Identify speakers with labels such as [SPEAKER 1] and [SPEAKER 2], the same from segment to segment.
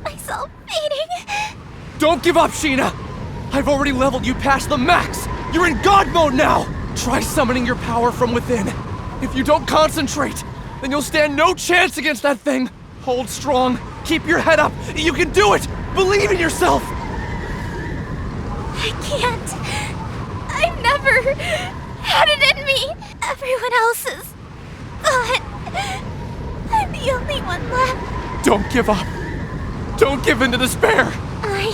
[SPEAKER 1] Myself fading.
[SPEAKER 2] Don't give up, Sheena! I've already leveled you past the max! You're in God mode now! Try summoning your power from within. If you don't concentrate, then you'll stand no chance against that thing. Hold strong. Keep your head up. You can do it! Believe in yourself!
[SPEAKER 1] I can't. I've never had it in me. Everyone else is gone. I'm the only one left.
[SPEAKER 2] Don't give up. Don't give in to despair.
[SPEAKER 1] I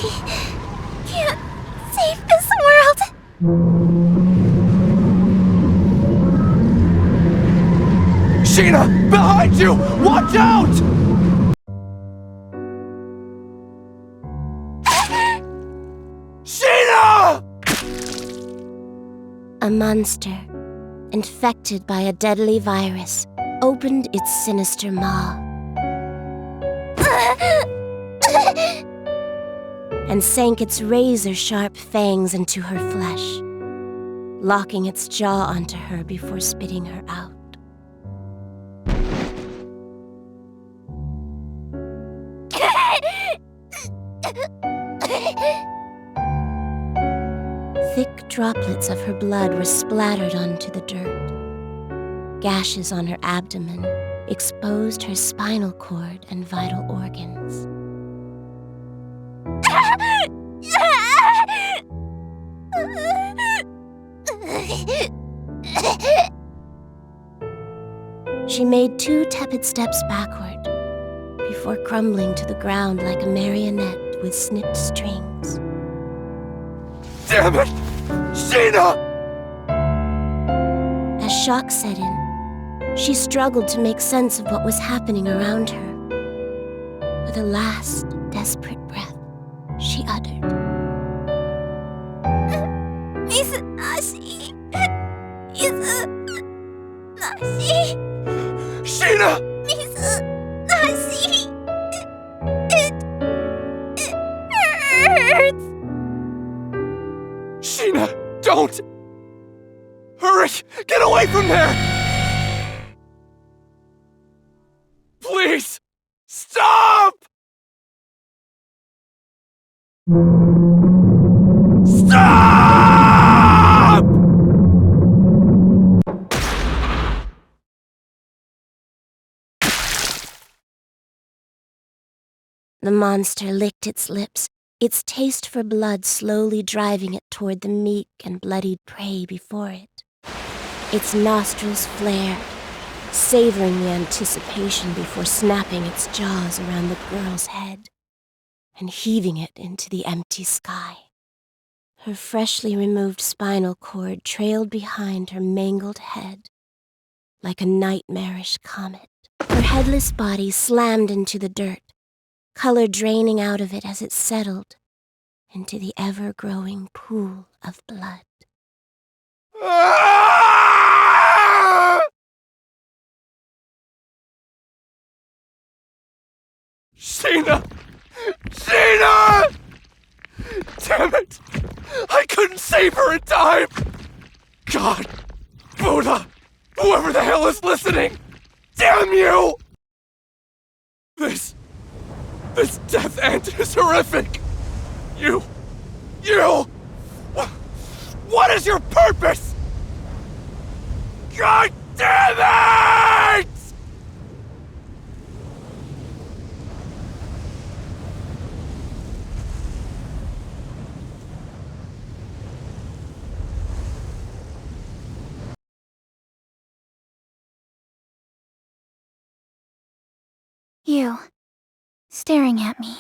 [SPEAKER 1] can't save this world.
[SPEAKER 2] Sheena! Behind you! Watch out! Sheena!
[SPEAKER 1] A monster, infected by a deadly virus, opened its sinister maw and sank its razor-sharp fangs into her flesh, locking its jaw onto her before spitting her out. Thick droplets of her blood were splattered onto the dirt. Gashes on her abdomen exposed her spinal cord and vital organs. She made 2 tepid steps backward before crumbling to the ground like a marionette with snipped strings.
[SPEAKER 2] Damn it! Sheena!
[SPEAKER 1] As shock set in, she struggled to make sense of what was happening around her. With a last, desperate breath, she uttered, Izanashi! Izanashi!
[SPEAKER 2] Sheena!
[SPEAKER 1] Izanashi! It hurts!
[SPEAKER 2] Sheena, don't! Hurry! Get away from there! Please! Stop! Stop!
[SPEAKER 1] The monster licked its lips, its taste for blood slowly driving it toward the meek and bloodied prey before it. Its nostrils flared, savoring the anticipation before snapping its jaws around the girl's head and heaving it into the empty sky. Her freshly removed spinal cord trailed behind her mangled head like a nightmarish comet. Her headless body slammed into the dirt, color draining out of it as it settled into the ever-growing pool of blood.
[SPEAKER 2] Sheena! Sheena! Damn it! I couldn't save her in time! God! Buddha! Whoever the hell is listening! Damn you! This death end is horrific! You! What is your purpose? God damn it!
[SPEAKER 1] You, staring at me.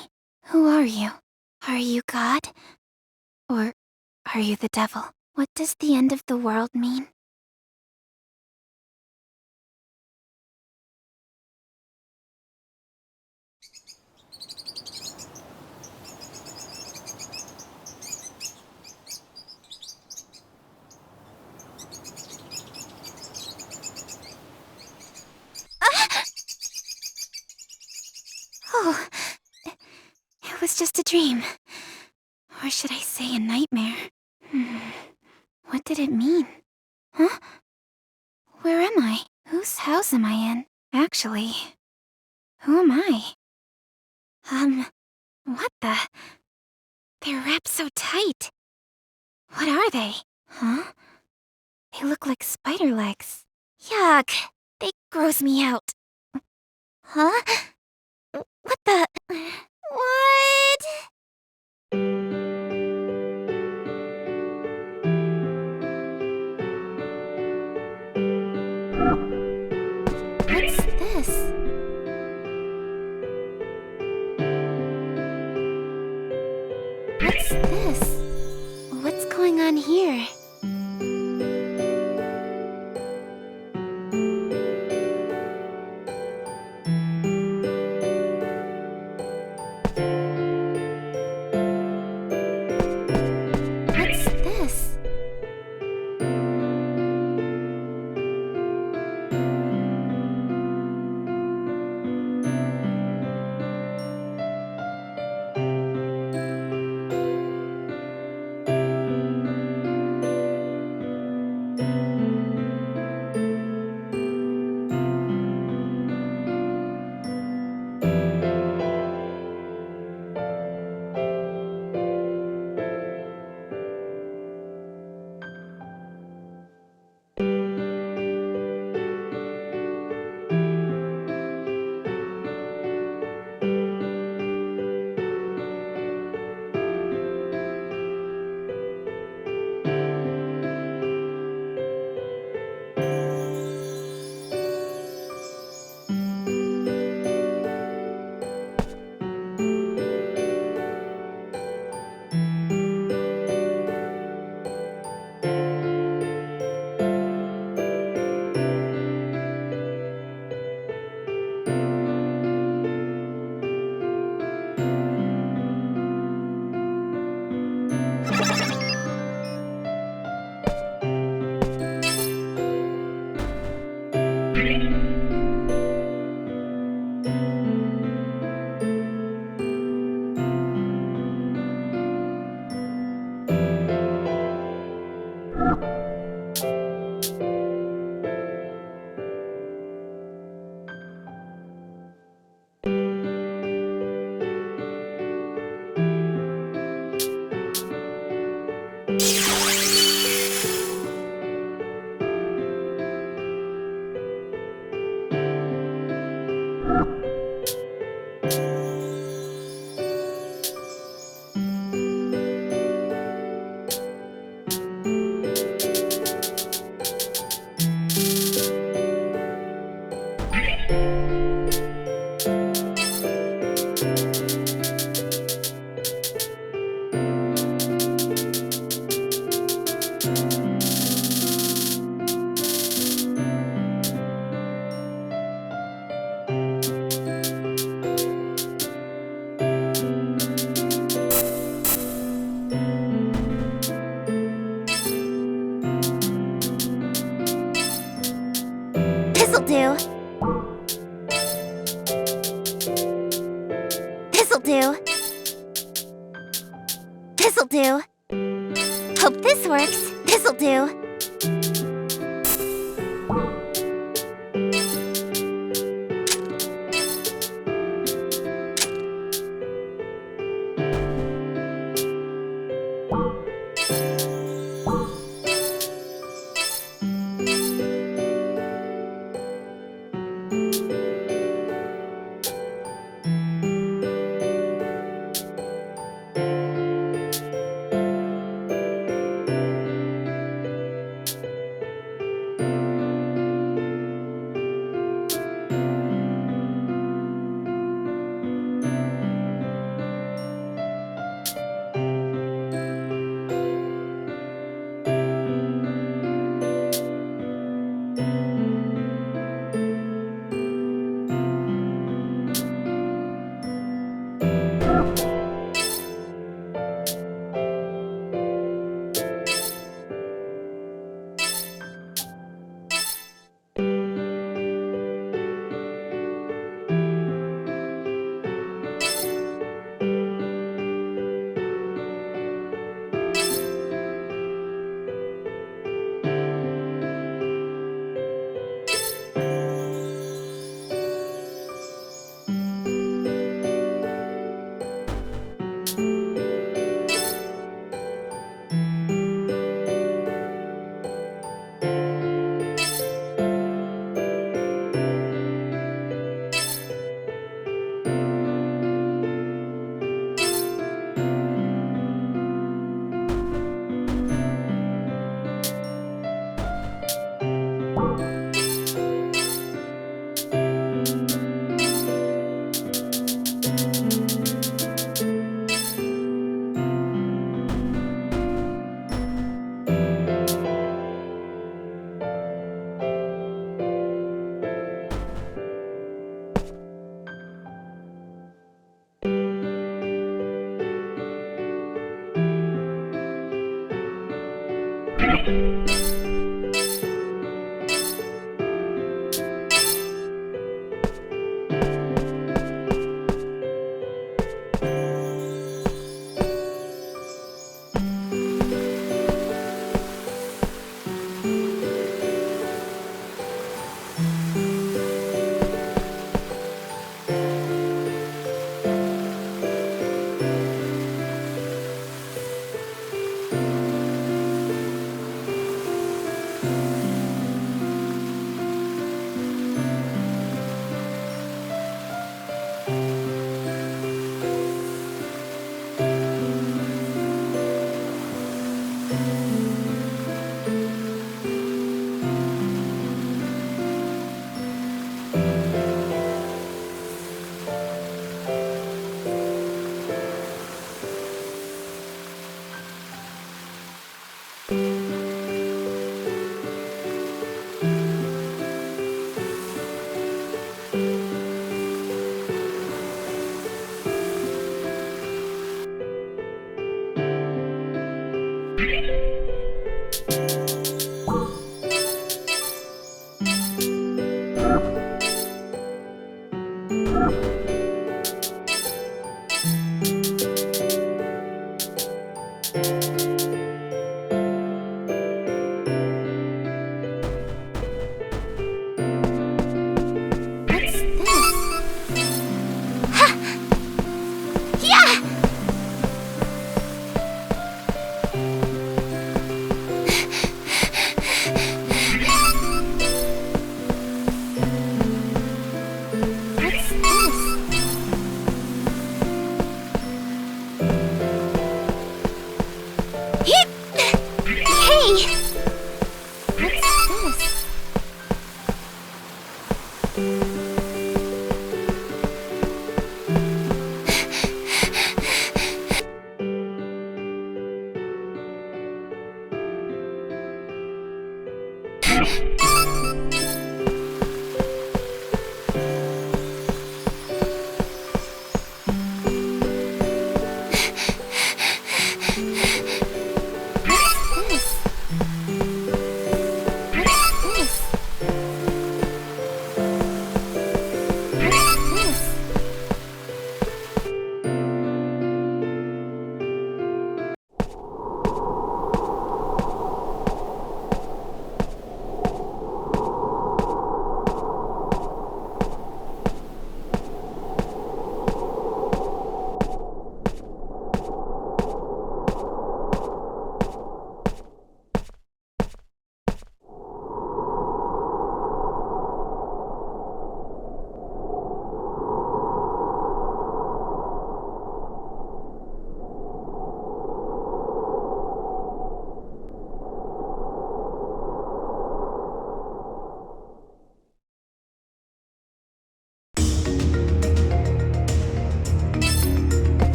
[SPEAKER 1] Who are you? Are you God? Or are you the devil? What does the end of the world mean? Oh, it was just a dream. Or should I say a nightmare? What did it mean? Huh? Where am I? Whose house am I in? Actually, who am I? What the? They're wrapped so tight. What are they? Huh? They look like spider legs. Yuck! They gross me out. Huh? What the? What? What's this? What's this? What's going on here? What's this? This'll do. This'll do. This'll do. Hope this works. This'll do.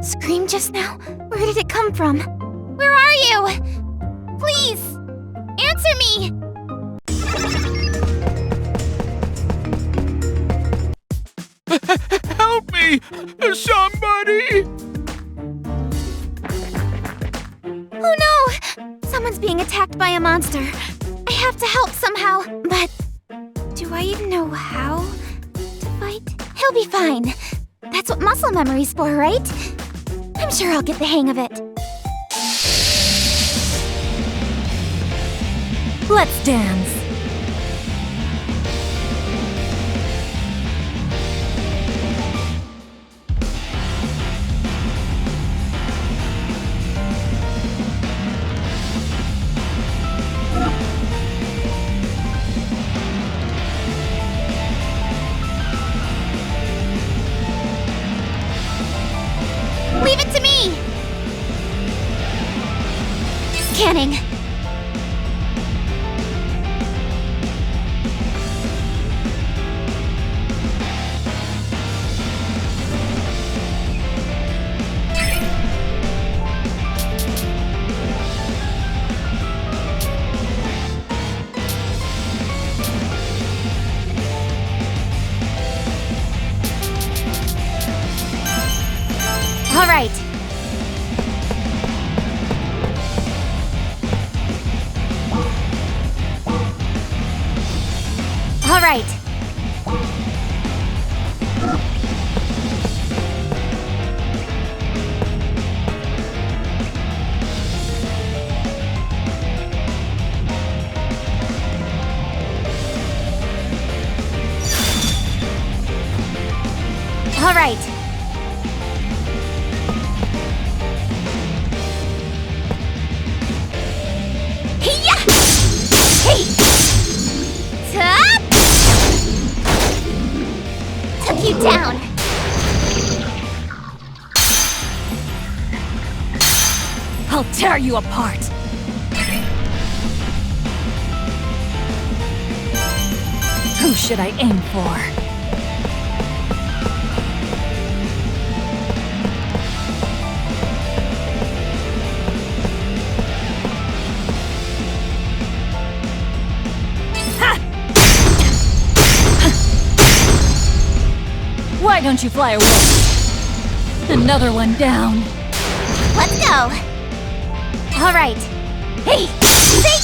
[SPEAKER 3] Scream just now? Where did it come from? Where are you? Please, answer me!
[SPEAKER 2] Help me! Somebody!
[SPEAKER 3] Oh no! Someone's being attacked by a monster. I have to help somehow, but do I even know how to fight? He'll be fine. That's what muscle memory's for, right? I'm sure I'll get the hang of it. Let's dance. Leave it to me! Scanning. right. All right. Hey-ya! Hey! Top! Took you down.
[SPEAKER 4] I'll tear you apart! Who should I aim for? Why don't you fly away? Another one down.
[SPEAKER 3] Let's go. All right. Hey! See?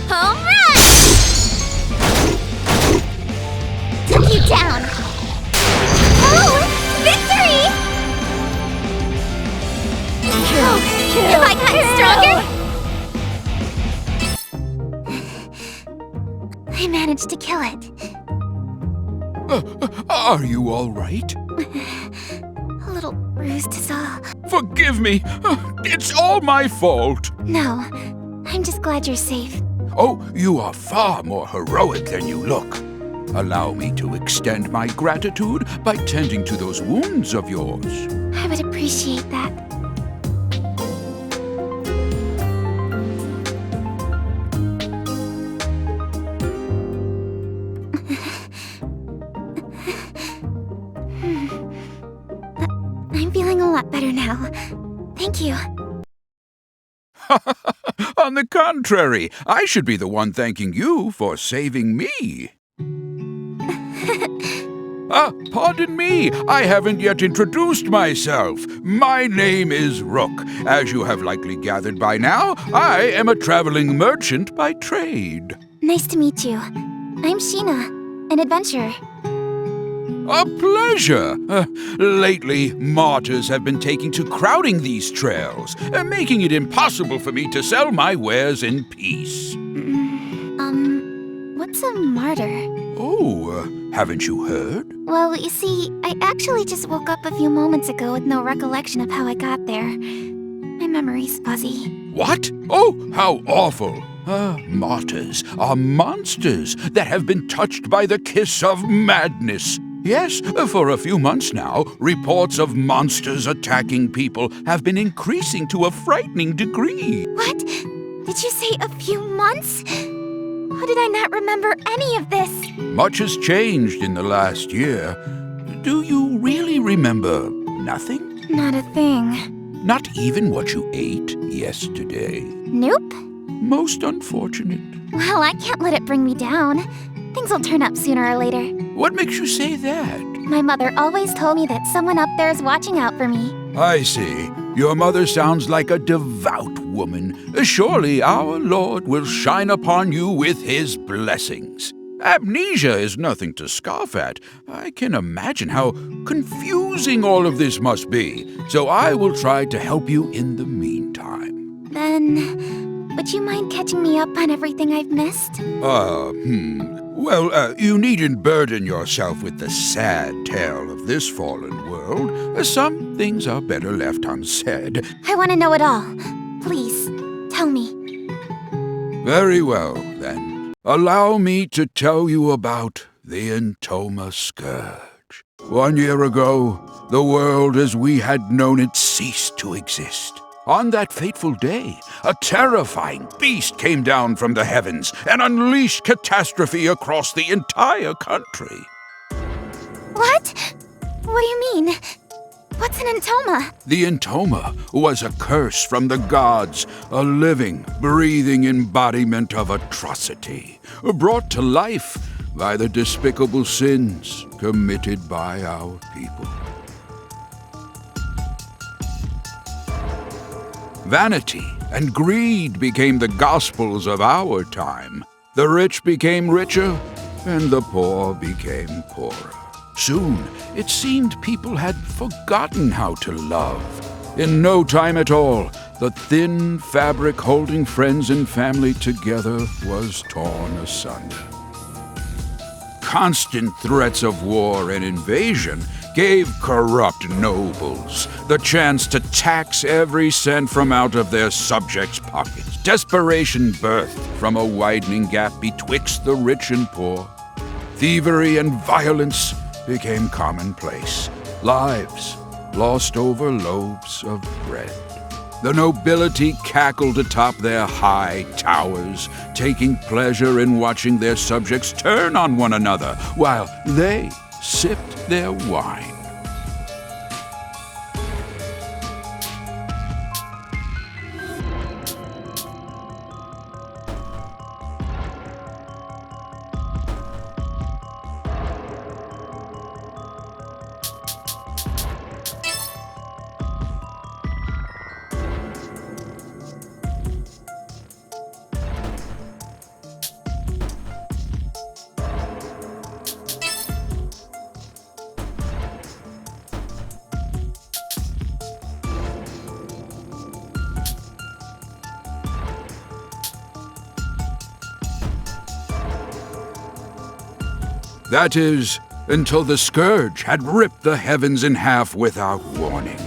[SPEAKER 3] Home run! Took you down. Oh! Victory! Have I gotten stronger? I managed to kill it.
[SPEAKER 5] Are you all right?
[SPEAKER 3] A little bruised is all.
[SPEAKER 5] Forgive me. It's all my fault.
[SPEAKER 3] No, I'm just glad you're safe.
[SPEAKER 5] Oh, you are far more heroic than you look. Allow me to extend my gratitude by tending to those wounds of yours.
[SPEAKER 3] I would appreciate that. I'm feeling a lot better now. Thank you.
[SPEAKER 5] On the contrary, I should be the one thanking you for saving me. Pardon me, I haven't yet introduced myself. My name is Rook. As you have likely gathered by now, I am a traveling merchant by trade.
[SPEAKER 3] Nice to meet you. I'm Sheena, an adventurer.
[SPEAKER 5] A pleasure. Lately, martyrs have been taking to crowding these trails, making it impossible for me to sell my wares in peace.
[SPEAKER 3] What's a martyr?
[SPEAKER 5] Oh, haven't you heard?
[SPEAKER 3] Well, you see, I actually just woke up a few moments ago with no recollection of how I got there. My memory's fuzzy.
[SPEAKER 5] What? Oh, how awful. Martyrs are monsters that have been touched by the kiss of madness. Yes, for a few months now, reports of monsters attacking people have been increasing to a frightening degree.
[SPEAKER 3] What? Did you say a few months? How did I not remember any of this?
[SPEAKER 5] Much has changed in the last year. Do you really remember nothing?
[SPEAKER 3] Not a thing.
[SPEAKER 5] Not even what you ate yesterday?
[SPEAKER 3] Nope.
[SPEAKER 5] Most unfortunate.
[SPEAKER 3] Well, I can't let it bring me down. Things will turn up sooner or later.
[SPEAKER 5] What makes you say that?
[SPEAKER 3] My mother always told me that someone up there is watching out for me.
[SPEAKER 5] I see. Your mother sounds like a devout woman. Surely our Lord will shine upon you with his blessings. Amnesia is nothing to scoff at. I can imagine how confusing all of this must be. So I will try to help you in the meantime.
[SPEAKER 3] Then, would you mind catching me up on everything I've missed?
[SPEAKER 5] Well, you needn't burden yourself with the sad tale of this fallen world. Some things are better left unsaid.
[SPEAKER 3] I want to know it all. Please, tell me.
[SPEAKER 5] Very well, then. Allow me to tell you about the Entoma Scourge. 1 year ago, the world as we had known it ceased to exist. On that fateful day, a terrifying beast came down from the heavens and unleashed catastrophe across the entire country.
[SPEAKER 3] What? What do you mean? What's an Entoma?
[SPEAKER 5] The Entoma was a curse from the gods, a living, breathing embodiment of atrocity, brought to life by the despicable sins committed by our people. Vanity and greed became the gospels of our time. The rich became richer, and the poor became poorer. Soon, it seemed people had forgotten how to love. In no time at all, the thin fabric holding friends and family together was torn asunder. Constant threats of war and invasion gave corrupt nobles the chance to tax every cent from out of their subjects' pockets. Desperation birthed from a widening gap betwixt the rich and poor. Thievery and violence became commonplace. Lives lost over loaves of bread. The nobility cackled atop their high towers, taking pleasure in watching their subjects turn on one another while they sipped their wine. That is, until the scourge had ripped the heavens in half without warning.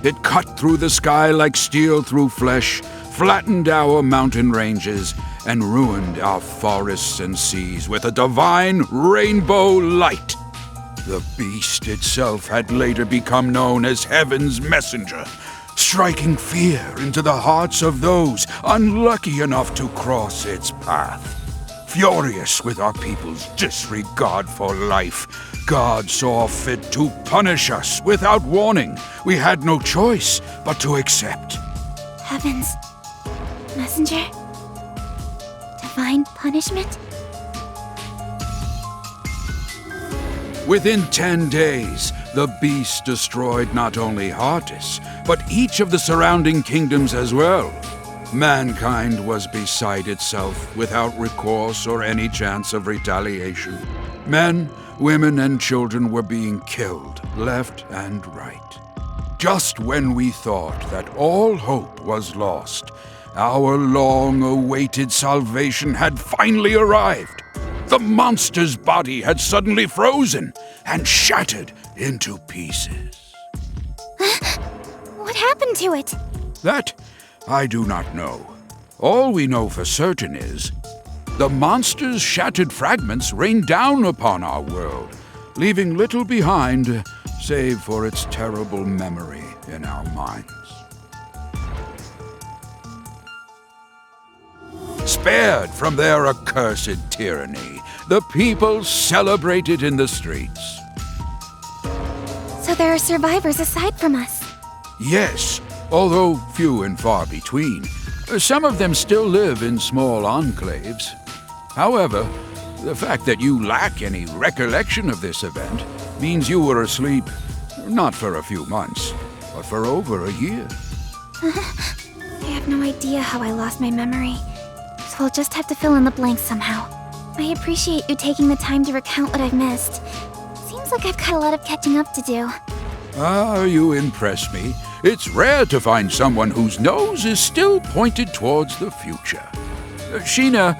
[SPEAKER 5] It cut through the sky like steel through flesh, flattened our mountain ranges, and ruined our forests and seas with a divine rainbow light. The beast itself had later become known as Heaven's Messenger, striking fear into the hearts of those unlucky enough to cross its path. Furious with our people's disregard for life, God saw fit to punish us without warning. We had no choice but to accept.
[SPEAKER 3] Heaven's messenger? Divine punishment?
[SPEAKER 5] Within 10 days, the beast destroyed not only Hardis, but each of the surrounding kingdoms as well. Mankind was beside itself, without recourse or any chance of retaliation. Men, women, and children were being killed, left and right. Just when we thought that all hope was lost, our long-awaited salvation had finally arrived. The monster's body had suddenly frozen and shattered into pieces.
[SPEAKER 3] What happened to it?
[SPEAKER 5] That I do not know. All we know for certain is the monster's shattered fragments rained down upon our world, leaving little behind save for its terrible memory in our minds. Spared from their accursed tyranny, the people celebrated in the streets.
[SPEAKER 3] So there are survivors aside from us.
[SPEAKER 5] Yes, although few and far between. Some of them still live in small enclaves. However, the fact that you lack any recollection of this event means you were asleep, not for a few months, but for over a year.
[SPEAKER 3] I have no idea how I lost my memory, so I'll just have to fill in the blanks somehow. I appreciate you taking the time to recount what I've missed. Seems like I've got a lot of catching up to do.
[SPEAKER 5] Ah, you impress me. It's rare to find someone whose nose is still pointed towards the future. Sheena,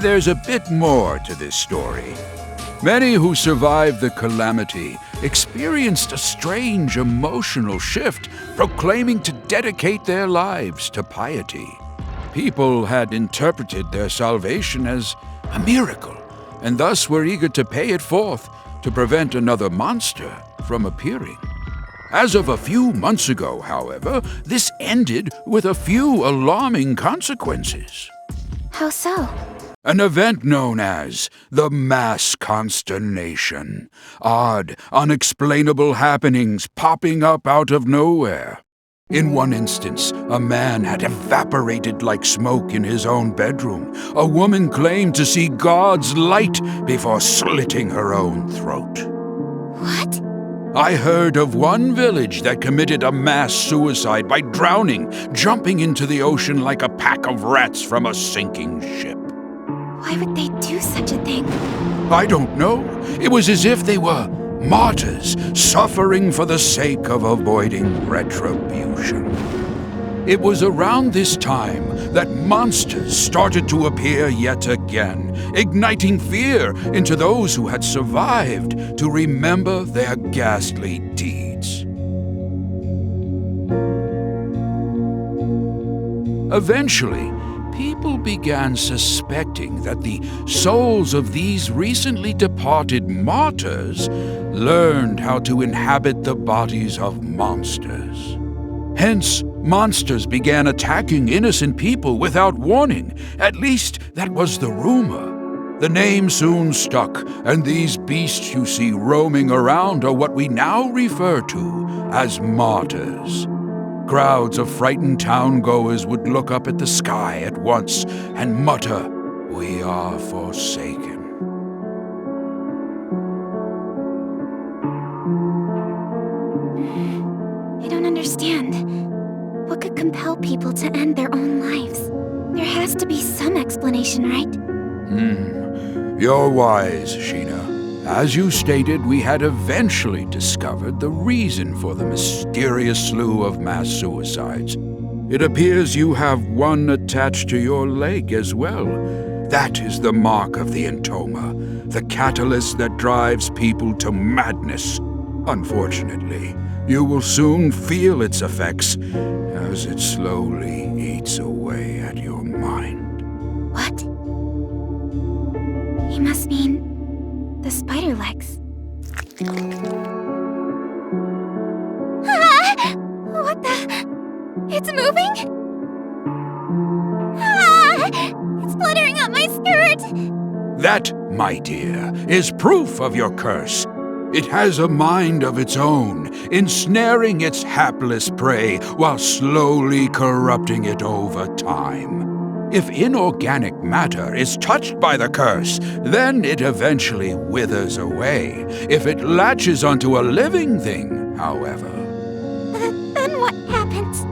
[SPEAKER 5] there's a bit more to this story. Many who survived the calamity experienced a strange emotional shift, proclaiming to dedicate their lives to piety. People had interpreted their salvation as a miracle, and thus were eager to pay it forth to prevent another monster from appearing. As of a few months ago, however, this ended with a few alarming consequences.
[SPEAKER 3] How so?
[SPEAKER 5] An event known as the Mass Consternation. Odd, unexplainable happenings popping up out of nowhere. In one instance, a man had evaporated like smoke in his own bedroom. A woman claimed to see God's light before slitting her own throat.
[SPEAKER 3] What?
[SPEAKER 5] I heard of one village that committed a mass suicide by drowning, jumping into the ocean like a pack of rats from a sinking ship.
[SPEAKER 3] Why would they do such a thing?
[SPEAKER 5] I don't know. It was as if they were martyrs suffering for the sake of avoiding retribution. It was around this time that monsters started to appear yet again, igniting fear into those who had survived to remember their ghastly deeds. Eventually, people began suspecting that the souls of these recently departed martyrs learned how to inhabit the bodies of monsters. Hence, monsters began attacking innocent people without warning. At least, that was the rumor. The name soon stuck, and these beasts you see roaming around are what we now refer to as martyrs. Crowds of frightened town-goers would look up at the sky at once and mutter, "We are forsaken."
[SPEAKER 3] I don't understand. What could compel people to end their own lives? There has to be some explanation, right?
[SPEAKER 5] You're wise, Sheena. As you stated, we had eventually discovered the reason for the mysterious slew of mass suicides. It appears you have one attached to your leg as well. That is the mark of the entoma, the catalyst that drives people to madness. Unfortunately, you will soon feel its effects as it slowly eats away at your mind.
[SPEAKER 3] What? He must mean the spider legs. Ah! What the? It's moving? Ah! It's fluttering up my skirt!
[SPEAKER 5] That, my dear, is proof of your curse. It has a mind of its own, ensnaring its hapless prey while slowly corrupting it over time. If inorganic matter is touched by the curse, then it eventually withers away. If it latches onto a living thing, however,
[SPEAKER 3] Then what happens?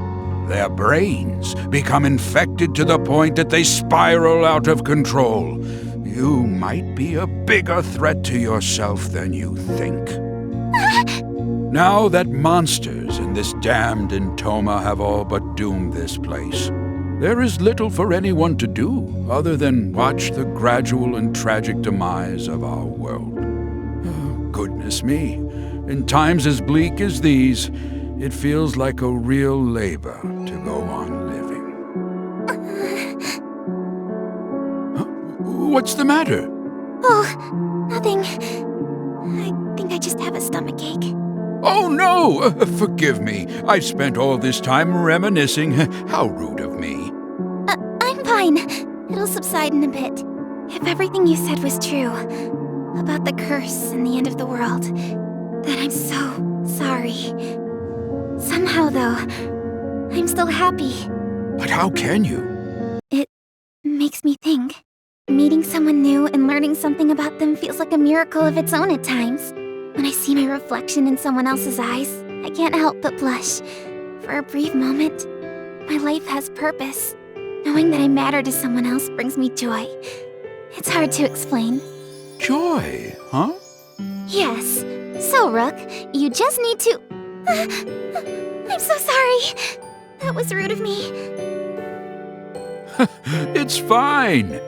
[SPEAKER 5] their brains become infected to the point that they spiral out of control. You might be a bigger threat to yourself than you think. Now that monsters in this damned entoma have all but doomed this place, there is little for anyone to do other than watch the gradual and tragic demise of our world. Oh, goodness me, in times as bleak as these, it feels like a real labor to go on living. What's the matter?
[SPEAKER 3] Oh, nothing. I think I just have a stomachache.
[SPEAKER 5] Oh no! Forgive me. I've spent all this time reminiscing. How rude of me.
[SPEAKER 3] I'm fine. It'll subside in a bit. If everything you said was true, about the curse and the end of the world, then I'm so sorry. Somehow, though, I'm still happy.
[SPEAKER 5] But how can you?
[SPEAKER 3] It makes me think. Meeting someone new and learning something about them feels like a miracle of its own at times. When I see my reflection in someone else's eyes, I can't help but blush. For a brief moment, my life has purpose. Knowing that I matter to someone else brings me joy. It's hard to explain.
[SPEAKER 5] Joy, huh?
[SPEAKER 3] Yes. So, Rook, you just need to... I'm so sorry. That was rude of me.
[SPEAKER 5] It's fine.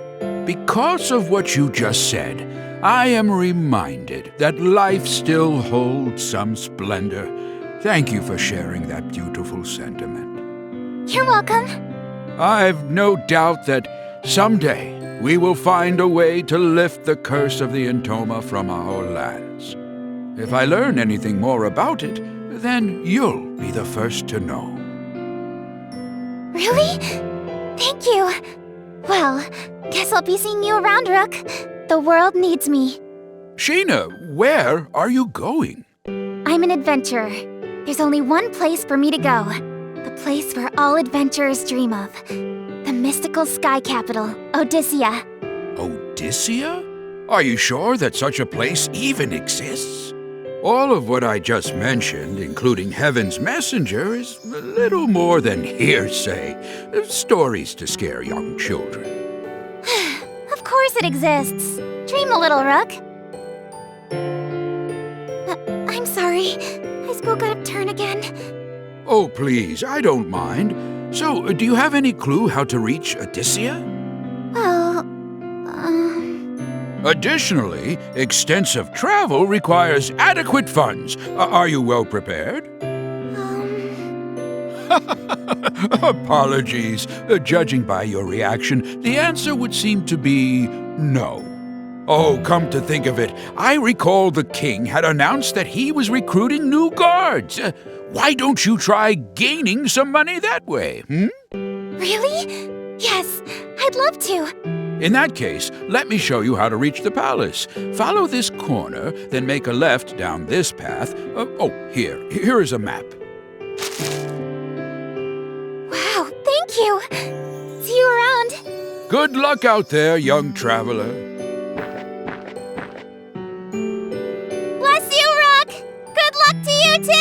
[SPEAKER 5] Because of what you just said, I am reminded that life still holds some splendor. Thank you for sharing that beautiful sentiment.
[SPEAKER 3] You're welcome.
[SPEAKER 5] I've no doubt that someday we will find a way to lift the curse of the entoma from our lands. If I learn anything more about it, then you'll be the first to know.
[SPEAKER 3] Really? Thank you. Well, guess I'll be seeing you around, Rook. The world needs me.
[SPEAKER 5] Sheena, where are you going?
[SPEAKER 3] I'm an adventurer. There's only one place for me to go. The place where all adventurers dream of. The mystical sky capital, Odyssea.
[SPEAKER 5] Odyssea? Are you sure that such a place even exists? All of what I just mentioned, including Heaven's Messenger, is a little more than hearsay. Stories to scare young children.
[SPEAKER 3] Of course course it exists. Dream a little, Rook. I'm sorry. I spoke out of turn again.
[SPEAKER 5] Oh, please, I don't mind. So, do you have any clue how to reach Odyssia?
[SPEAKER 3] Well,
[SPEAKER 5] Additionally, extensive travel requires adequate funds. Are you well prepared? Apologies. Judging by your reaction, the answer would seem to be no. Oh, come to think of it, I recall the king had announced that he was recruiting new guards. Why don't you try gaining some money that way,
[SPEAKER 3] Really? Yes, I'd love to.
[SPEAKER 5] In that case, let me show you how to reach the palace. Follow this corner, then make a left down this path. Here is a map.
[SPEAKER 3] Wow, thank you. See you around.
[SPEAKER 5] Good luck out there, young traveler.
[SPEAKER 3] Bless you, Rook. Good luck to you too.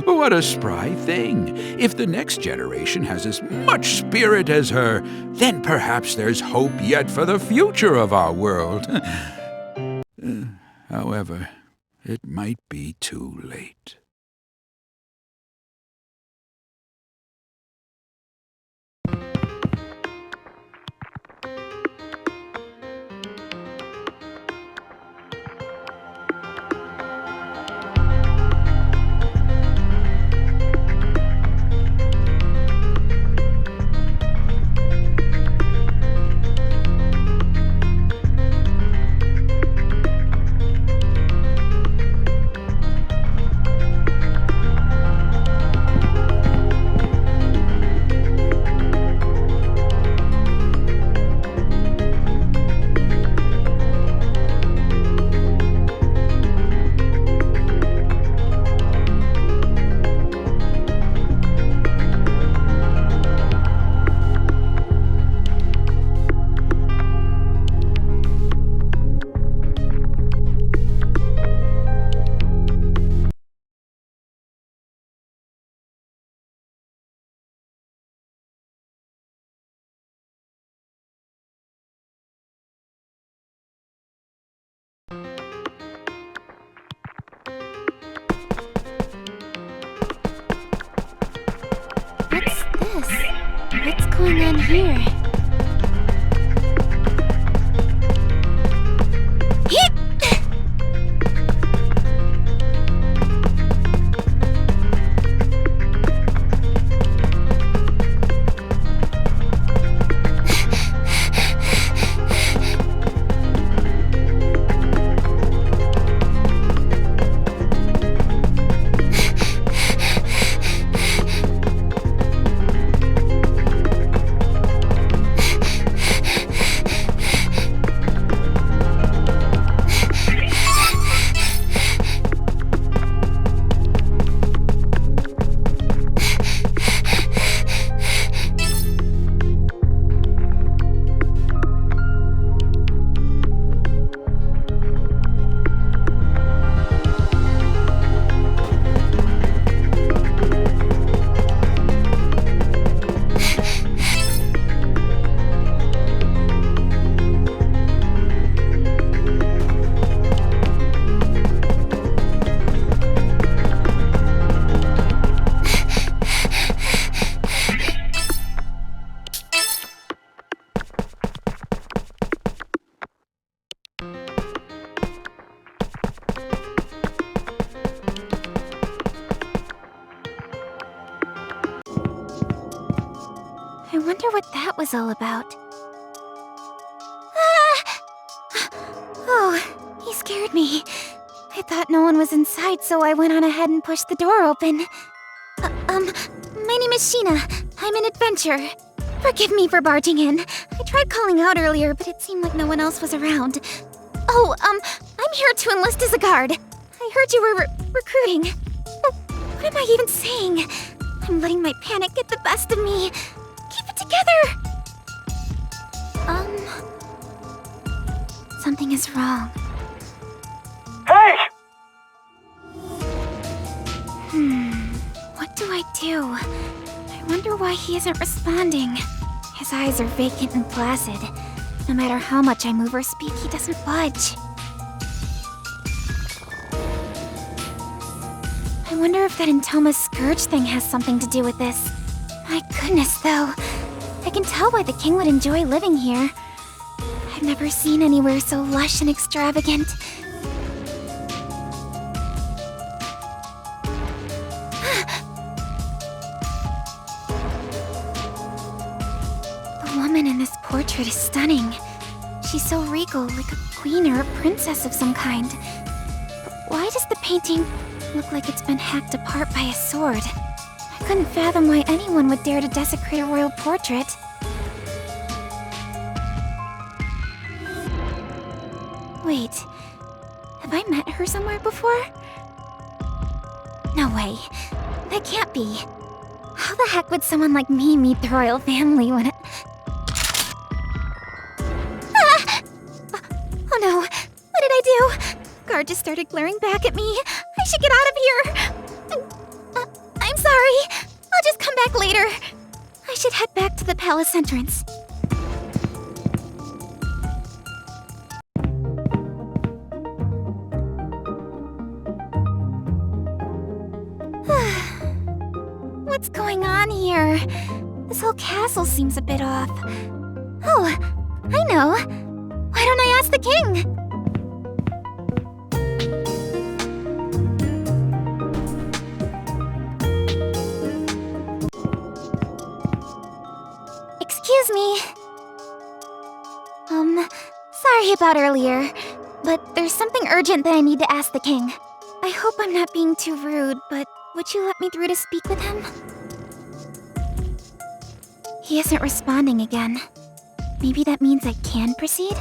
[SPEAKER 5] What a spry thing. If the next generation has as much spirit as her, then perhaps there's hope yet for the future of our world. However, it might be too late.
[SPEAKER 3] What's this? What's going on here? I wonder what that was all about. Ah! Oh, he scared me. I thought no one was inside, so I went on ahead and pushed the door open. My name is Sheena. I'm an adventurer. Forgive me for barging in. I tried calling out earlier, but it seemed like no one else was around. Oh, I'm here to enlist as a guard. I heard you were recruiting. What am I even saying? I'm letting my panic get the best of me. Keep it together! Something is wrong.
[SPEAKER 2] Hey!
[SPEAKER 3] What too. I wonder why he isn't responding. His eyes are vacant and placid. No matter how much I move or speak, he doesn't budge. I wonder if that Entoma's scourge thing has something to do with this. My goodness, though. I can tell why the king would enjoy living here. I've never seen anywhere so lush and extravagant. The woman in this portrait is stunning. She's so regal, like a queen or a princess of some kind. But why does the painting look like it's been hacked apart by a sword? I couldn't fathom why anyone would dare to desecrate a royal portrait. Wait, have I met her somewhere before? No way. That can't be. How the heck would someone like me meet the royal family when it... Ah! Oh no, what did I do? Guard just started glaring back at me. I should get out of here. I'm sorry. I'll just come back later. I should head back to the palace entrance. What's going on here? This whole castle seems a bit off. Oh, I know. Why don't I ask the king? Excuse me. Sorry about earlier, but there's something urgent that I need to ask the king. I hope I'm not being too rude, but would you let me through to speak with him? He isn't responding again. Maybe that means I can proceed?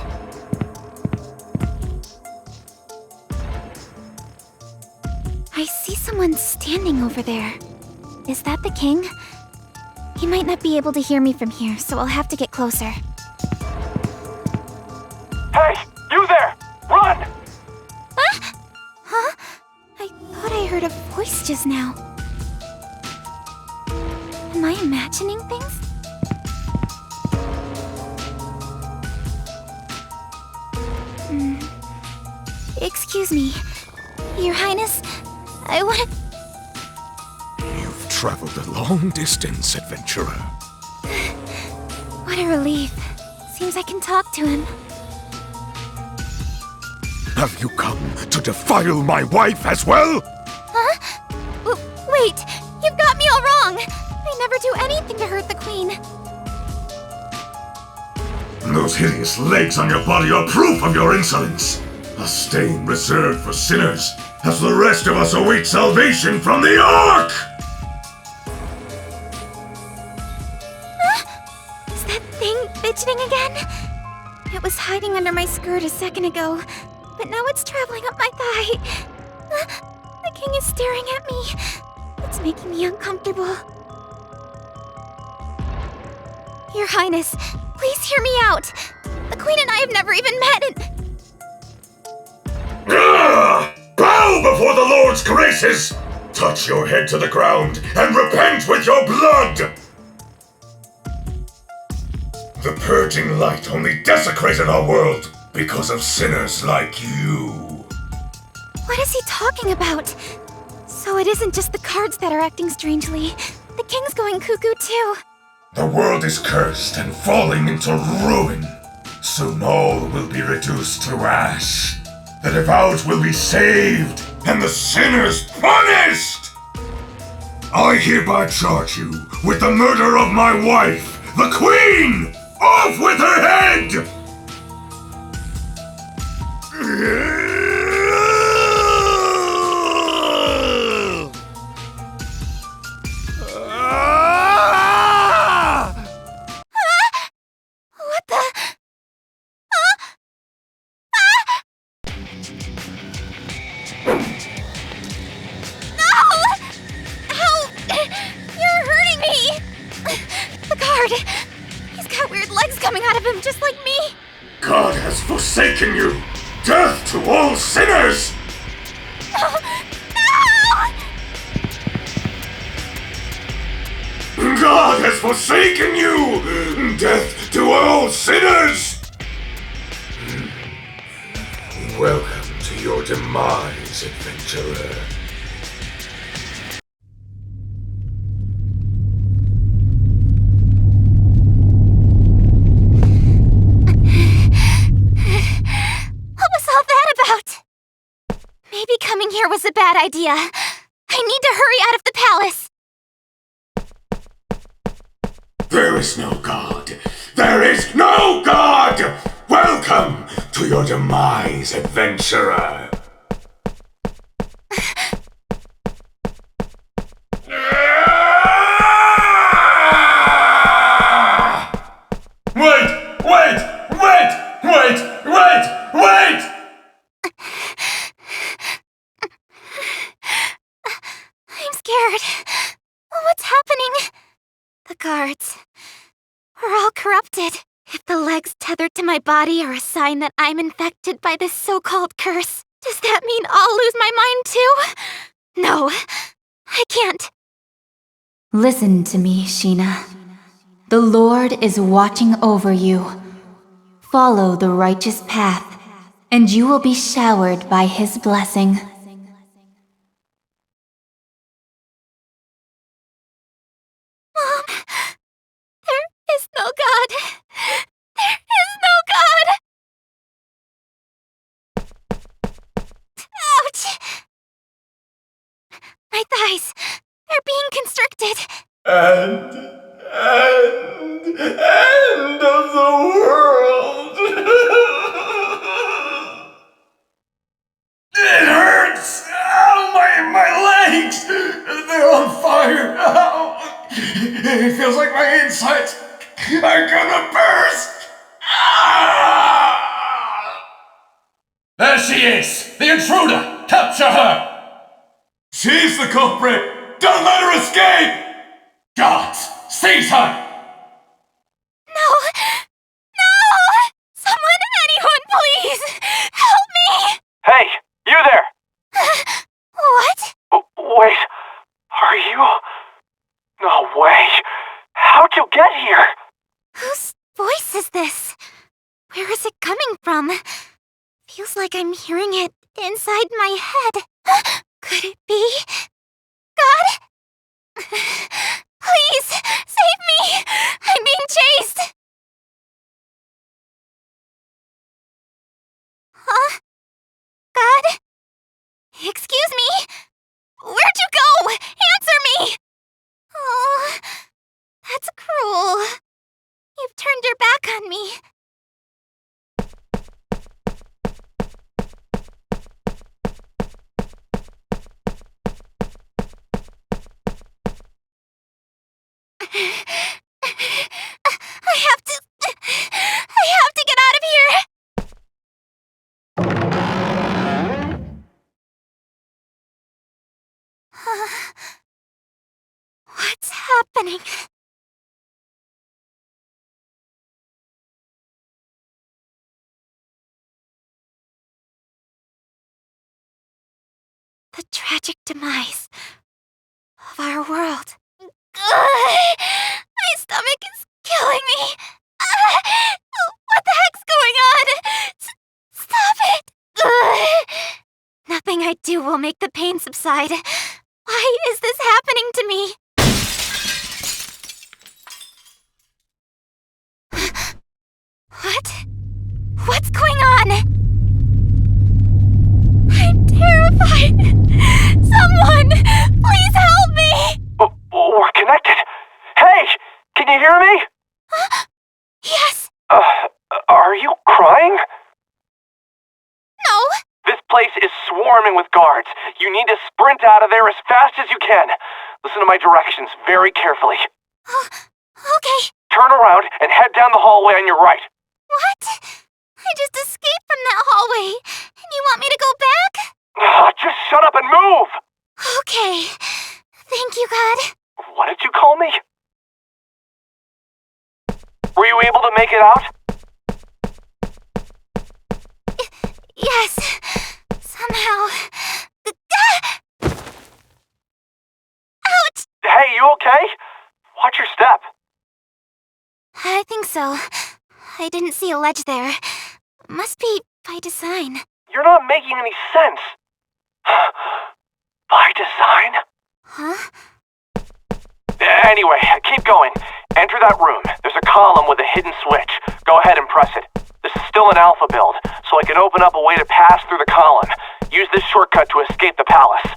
[SPEAKER 3] I see someone standing over there. Is that the king? He might not be able to hear me from here, so I'll have to get closer.
[SPEAKER 2] Hey! You there! Run!
[SPEAKER 3] Huh? I thought I heard a voice just now. Am I imagining things? Excuse me, Your Highness, I want to...
[SPEAKER 6] You've traveled a long distance, adventurer.
[SPEAKER 3] What a relief. Seems I can talk to him.
[SPEAKER 6] Have you come to defile my wife as well?
[SPEAKER 3] Huh? Wait, you've got me all wrong. I never do anything to hurt the queen.
[SPEAKER 6] Those hideous legs on your body are proof of your insolence. A stain reserved for sinners, as the rest of us await salvation from the Ark!
[SPEAKER 3] Is that thing fidgeting again? It was hiding under my skirt a second ago, but now it's traveling up my thigh. The king is staring at me. It's making me uncomfortable. Your Highness, please hear me out. The queen and I have never even met and...
[SPEAKER 6] Bow before the Lord's graces! Touch your head to the ground and repent with your blood! The purging light only desecrated our world because of sinners like you.
[SPEAKER 3] What is he talking about? So it isn't just the cards that are acting strangely. The king's going cuckoo too.
[SPEAKER 6] The world is cursed and falling into ruin. Soon all will be reduced to ash. The devout will be saved, and the sinners punished! I hereby charge you with the murder of my wife, the Queen! Off with her head!
[SPEAKER 3] What the... He's got weird legs coming out of him, just like me!
[SPEAKER 6] God has forsaken you! Death to all sinners!
[SPEAKER 3] No!
[SPEAKER 6] has forsaken you! Death to all sinners! Welcome to your demise, adventurer.
[SPEAKER 3] What was all that about? Maybe coming here was a bad idea. I need to hurry out of the palace.
[SPEAKER 6] There is no God! There is no God! Welcome to your demise, adventurer! Wait!
[SPEAKER 3] I'm scared. What's happening? The guards. We're all corrupted. If the legs tethered to my body are a sign that I'm infected by this so-called curse, does that mean I'll lose my mind too? No, I can't.
[SPEAKER 7] Listen to me, Sheena. The Lord is watching over you. Follow the righteous path, and you will be showered by His blessing.
[SPEAKER 3] Mom, there is no God. There is no God. Ouch! My thighs, they're being constricted.
[SPEAKER 6] End of the world! It hurts! Ow, my legs! They're on fire! Ow. It feels like my insides are gonna burst! Ah! There she is! The intruder! Capture her! She's the culprit! Don't let her escape! Guards, seize her!
[SPEAKER 3] No! No! Someone, anyone, please! Help me!
[SPEAKER 2] Hey, you there!
[SPEAKER 3] What?
[SPEAKER 2] Wait, are you? No way. How'd you get here?
[SPEAKER 3] Whose voice is this? Where is it coming from? Feels like I'm hearing it inside my head. Could it be? God? Please, save me! I'm being chased! Huh? God? Excuse me? Where'd you go? Answer me! Oh, that's cruel. You've turned your back on me. I have to get out of here! What's happening? The tragic demise of our world. My stomach is killing me. What the heck's going on? Stop it! Nothing I do will make the pain subside. Why is this happening to me? What? What's going on? I'm terrified. Someone, please help me!
[SPEAKER 2] We're connected. Hey, can you hear me?
[SPEAKER 3] Yes.
[SPEAKER 2] Are you crying?
[SPEAKER 3] No.
[SPEAKER 2] This place is swarming with guards. You need to sprint out of there as fast as you can. Listen to my directions very carefully.
[SPEAKER 3] Okay.
[SPEAKER 2] Turn around and head down the hallway on your right.
[SPEAKER 3] What? I just escaped from that hallway. And you want me to go back?
[SPEAKER 2] Just shut up and move!
[SPEAKER 3] Okay. Thank you, God.
[SPEAKER 2] What did you call me? Were you able to make it out?
[SPEAKER 3] Yes. Somehow. Ouch!
[SPEAKER 2] Hey, you okay? Watch your step.
[SPEAKER 3] I think so. I didn't see a ledge there. Must be by design.
[SPEAKER 2] You're not making any sense. By design?
[SPEAKER 3] Huh?
[SPEAKER 2] Anyway, keep going. Enter that room. There's a column with a hidden switch. Go ahead and press it. This is still an alpha build, so I can open up a way to pass through the column. Use this shortcut to escape the palace.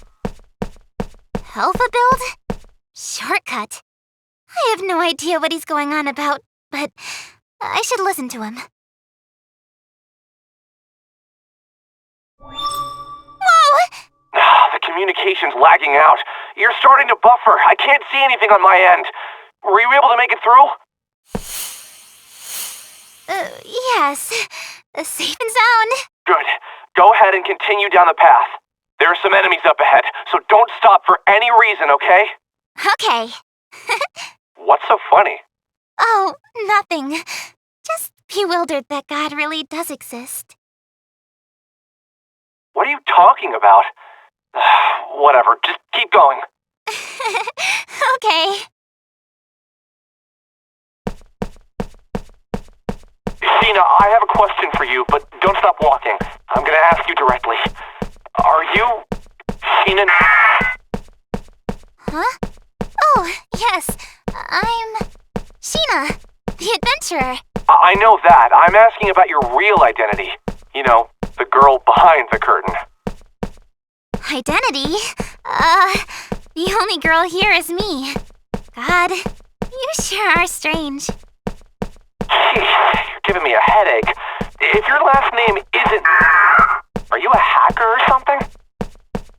[SPEAKER 3] Alpha build? Shortcut? I have no idea what he's going on about, but I should listen to him. Whoa!
[SPEAKER 2] The communication's lagging out. You're starting to buffer. I can't see anything on my end. Were you able to make it through?
[SPEAKER 3] Yes. Safe and sound.
[SPEAKER 2] Good. Go ahead and continue down the path. There are some enemies up ahead, so don't stop for any reason, okay?
[SPEAKER 3] Okay.
[SPEAKER 2] What's so funny?
[SPEAKER 3] Oh, nothing. Just bewildered that God really does exist.
[SPEAKER 2] What are you talking about? Whatever, just keep going.
[SPEAKER 3] Okay.
[SPEAKER 2] Sheena, I have a question for you, but don't stop walking. I'm gonna ask you directly. Are you... Sheena?
[SPEAKER 3] Huh? Oh, yes. I'm... Sheena, the adventurer.
[SPEAKER 2] I know that. I'm asking about your real identity. You know, the girl behind the curtain.
[SPEAKER 3] Identity? The only girl here is me. God, you sure are strange.
[SPEAKER 2] Jeez, you're giving me a headache. If your last name isn't... Are you a hacker or something?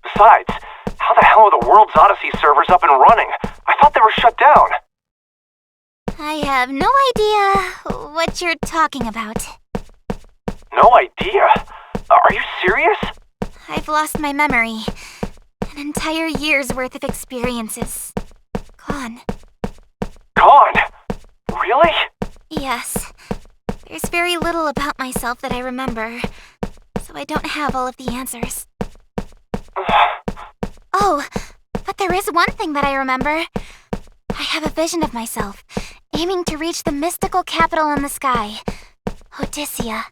[SPEAKER 2] Besides, how the hell are the World's Odyssey servers up and running? I thought they were shut down.
[SPEAKER 3] I have no idea what you're talking about.
[SPEAKER 2] No idea? Are you serious?
[SPEAKER 3] I've lost my memory. An entire year's worth of experiences. Gone.
[SPEAKER 2] Gone? Really?
[SPEAKER 3] Yes. There's very little about myself that I remember, so I don't have all of the answers. Oh, but there is one thing that I remember. I have a vision of myself, aiming to reach the mystical capital in the sky, Odyssea.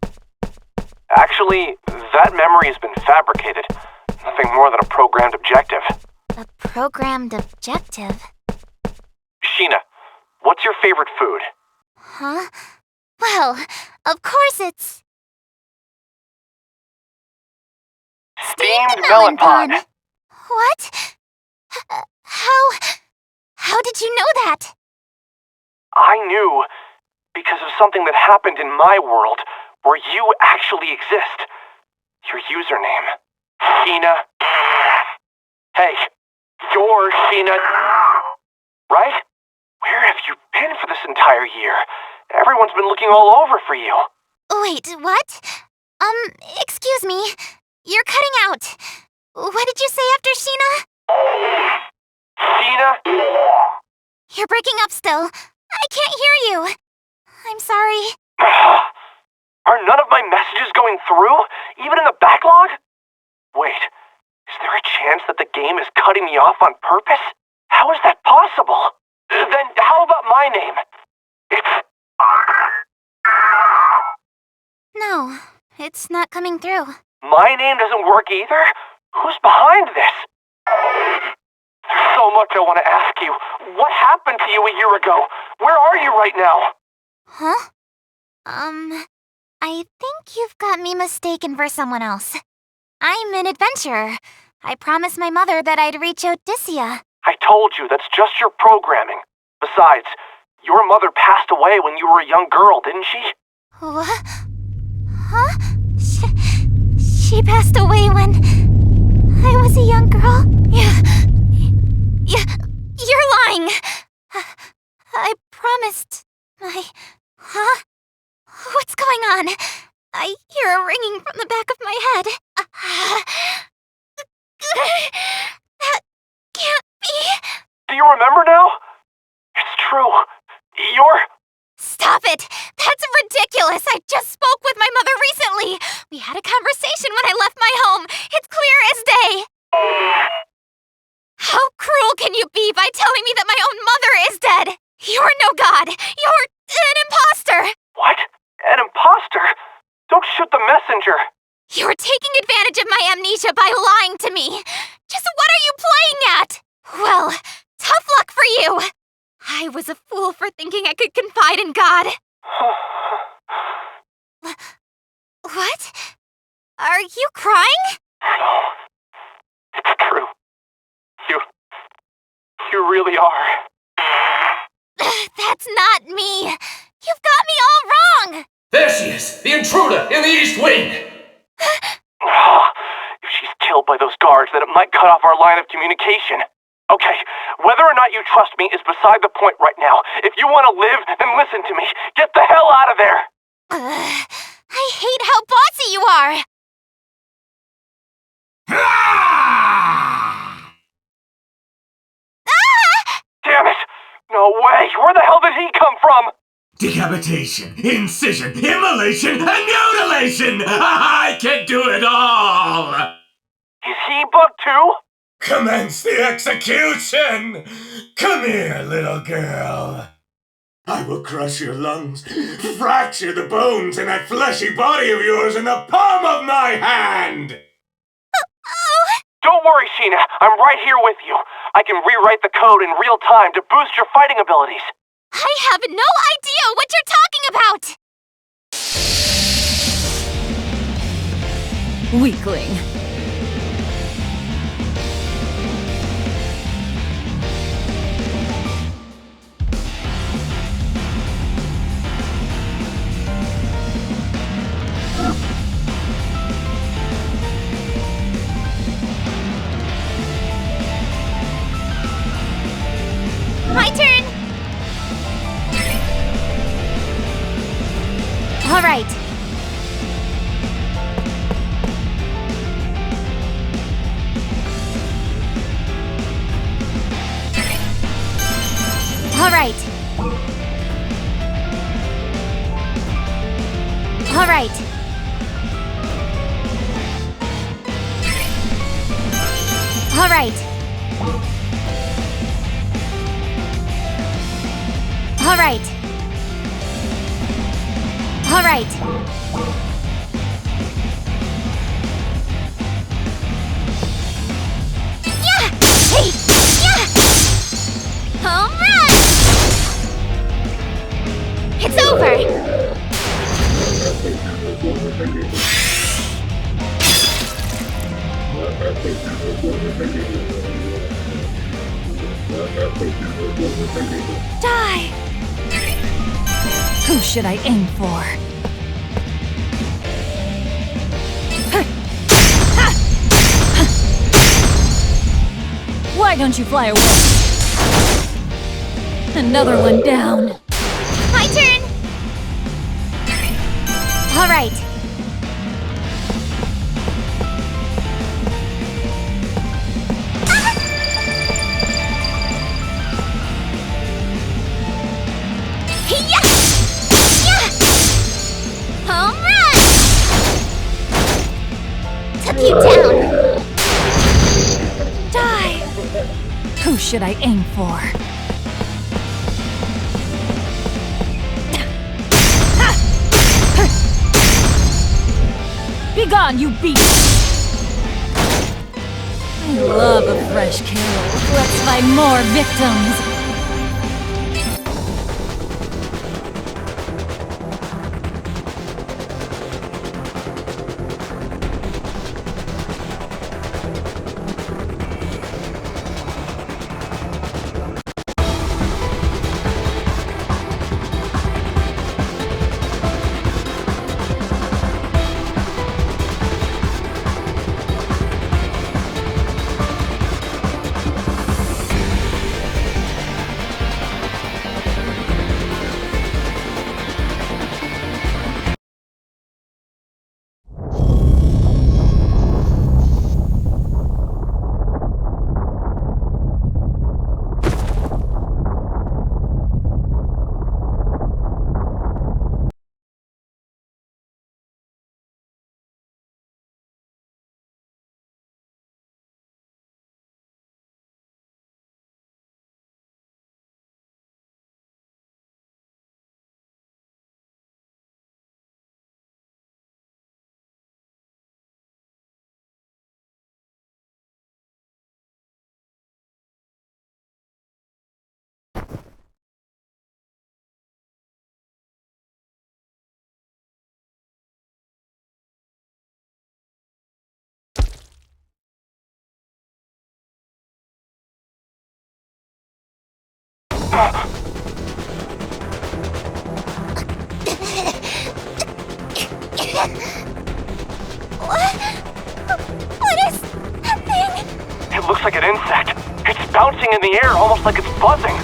[SPEAKER 2] Actually, that memory has been fabricated. Nothing more than a programmed objective.
[SPEAKER 3] A programmed objective?
[SPEAKER 2] Sheena, what's your favorite food?
[SPEAKER 3] Huh? Well, of course it's...
[SPEAKER 2] Steamed melon pod.
[SPEAKER 3] What? How did you know that?
[SPEAKER 2] I knew because of something that happened in my world where you actually exist. Your username. Sheena. Hey, you're Sheena. Right? Where have you been for this entire year? Everyone's been looking all over for you.
[SPEAKER 3] Wait, what? Excuse me. You're cutting out. What did you say after Sheena?
[SPEAKER 2] Sheena?
[SPEAKER 3] You're breaking up still. I can't hear you. I'm sorry.
[SPEAKER 2] Are none of my messages going through? Even in the backlog? Wait, is there a chance that the game is cutting me off on purpose? How is that possible? Then how about my name? It's...
[SPEAKER 3] No, it's not coming through.
[SPEAKER 2] My name doesn't work either? Who's behind this? There's so much I want to ask you. What happened to you a year ago? Where are you right now?
[SPEAKER 3] Huh? I think you've got me mistaken for someone else. I'm an adventurer. I promised my mother that I'd reach Odyssea.
[SPEAKER 2] I told you, that's just your programming. Besides, your mother passed away when you were a young girl, didn't she?
[SPEAKER 3] What? Huh? She passed away when I was a young girl? You're lying! I promised my... Huh? What's going on? I hear a ringing from the back of my head. That can't be...
[SPEAKER 2] Do you remember now? It's true. You're...
[SPEAKER 3] Stop it! That's ridiculous! I just spoke with my mother recently! We had a conversation when I left my home! It's clear as day! How cruel can you be by telling me that my own mother is dead? You're no god! You're An imposter!
[SPEAKER 2] What? An imposter? Don't shoot the messenger!
[SPEAKER 3] You're taking advantage of my amnesia by lying to me! Just what are you playing at? Well, tough luck for you! I was a fool for thinking I could confide in God. What? Are you crying?
[SPEAKER 2] No. It's true. You really are.
[SPEAKER 3] That's not me! You've got me all wrong!
[SPEAKER 8] There she is! The intruder in the East Wing!
[SPEAKER 2] If she's killed by those guards, then it might cut off our line of communication. Okay, whether or not you trust me is beside the point right now. If you want to live, then listen to me. Get the hell out of there!
[SPEAKER 3] I hate how bossy you are!
[SPEAKER 2] Damn it! No way! Where the hell did he come from?
[SPEAKER 6] Decapitation, incision, immolation, and mutilation! I can do it all!
[SPEAKER 2] Is he bugged too?
[SPEAKER 6] Commence the execution! Come here, little girl. I will crush your lungs, fracture the bones in that fleshy body of yours in the palm of my hand!
[SPEAKER 2] Don't worry, Sheena. I'm right here with you. I can rewrite the code in real time to boost your fighting abilities.
[SPEAKER 3] I have no idea what you're talking about!
[SPEAKER 4] Weakling.
[SPEAKER 3] My turn! All right. All right. All right. All right. All right. All right. Yeah! Hey! Yeah! Home run! It's over! Die!
[SPEAKER 4] Who should I aim for? Why don't you fly away? Another one down.
[SPEAKER 3] My turn! All right. Home run! Took you down. Die!
[SPEAKER 4] Who should I aim for? Begone, you beast! I love a fresh kill. Let's find more victims.
[SPEAKER 3] What is that thing?
[SPEAKER 2] It looks like an insect. It's bouncing in the air, almost like it's buzzing.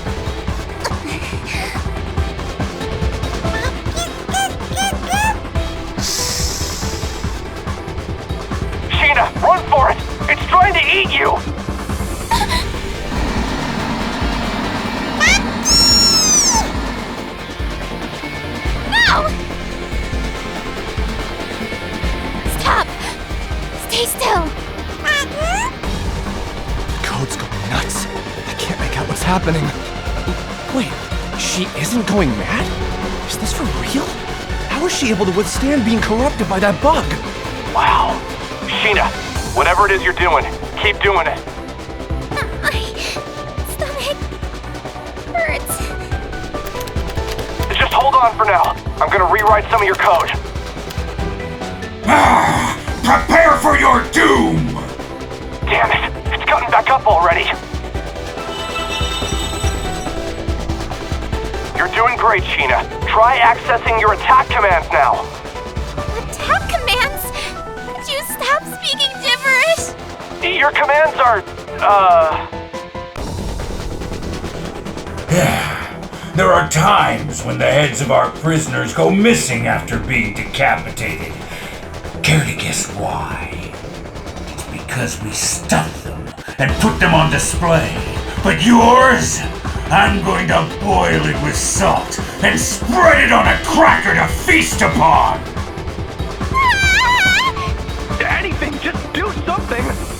[SPEAKER 2] Sheena, run for it! It's trying to eat you!
[SPEAKER 3] No! Stop! Stay still!
[SPEAKER 2] The code's going nuts. I can't make out what's happening. Wait, she isn't going mad? Is this for real? How is she able to withstand being corrupted by that bug? Wow. Sheena, whatever it is you're doing, keep doing it.
[SPEAKER 3] My stomach hurts.
[SPEAKER 2] Just hold on for now. I'm gonna rewrite some of your code.
[SPEAKER 6] Prepare for your doom!
[SPEAKER 2] Damn it, it's gotten back up already. You're doing great, Sheena. Try accessing your attack commands now.
[SPEAKER 3] Attack commands? Could you stop speaking gibberish?
[SPEAKER 2] Your commands are,
[SPEAKER 6] There are times when the heads of our prisoners go missing after being decapitated. Care to guess why? It's because we stuff them and put them on display. But yours? I'm going to boil it with salt and spread it on a cracker to feast upon!
[SPEAKER 2] anything, just do something!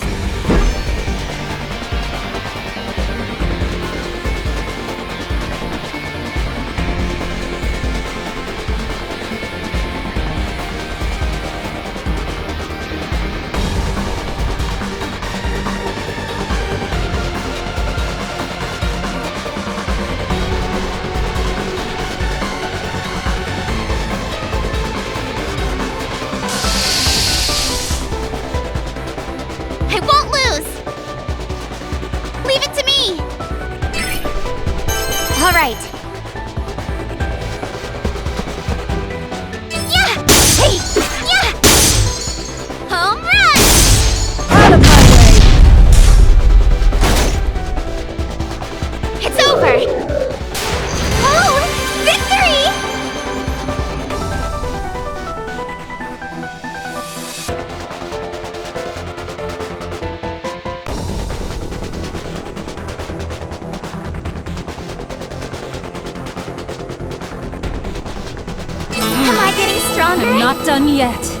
[SPEAKER 4] I'm not done yet.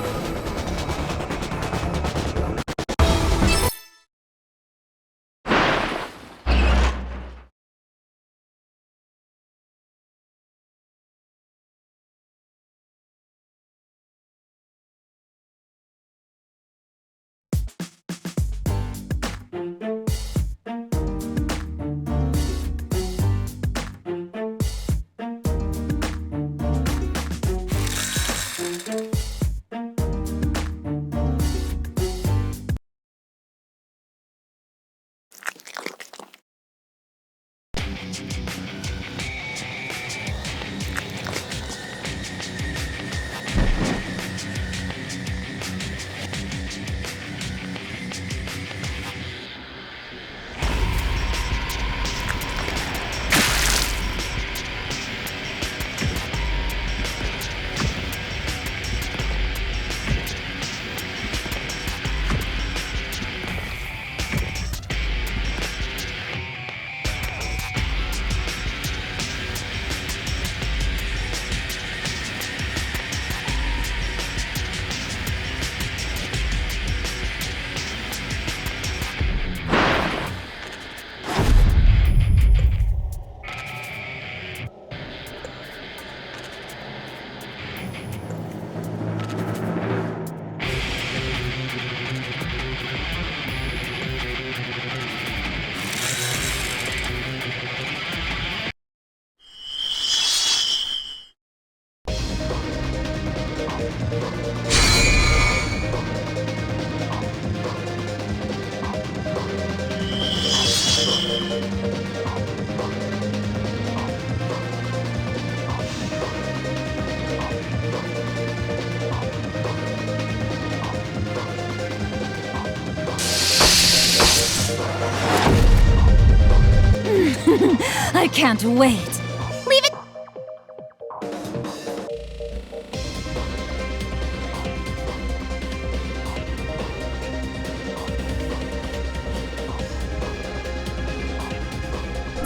[SPEAKER 4] I can't wait.
[SPEAKER 3] Leave it.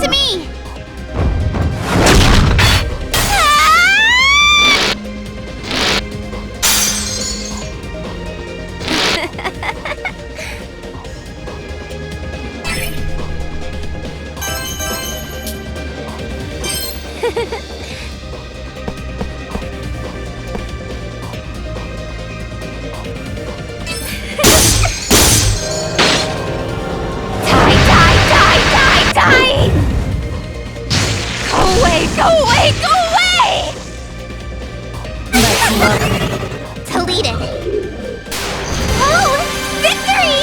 [SPEAKER 3] To me. Die! Go away! Go away! Go away! Deleted. Oh! Victory!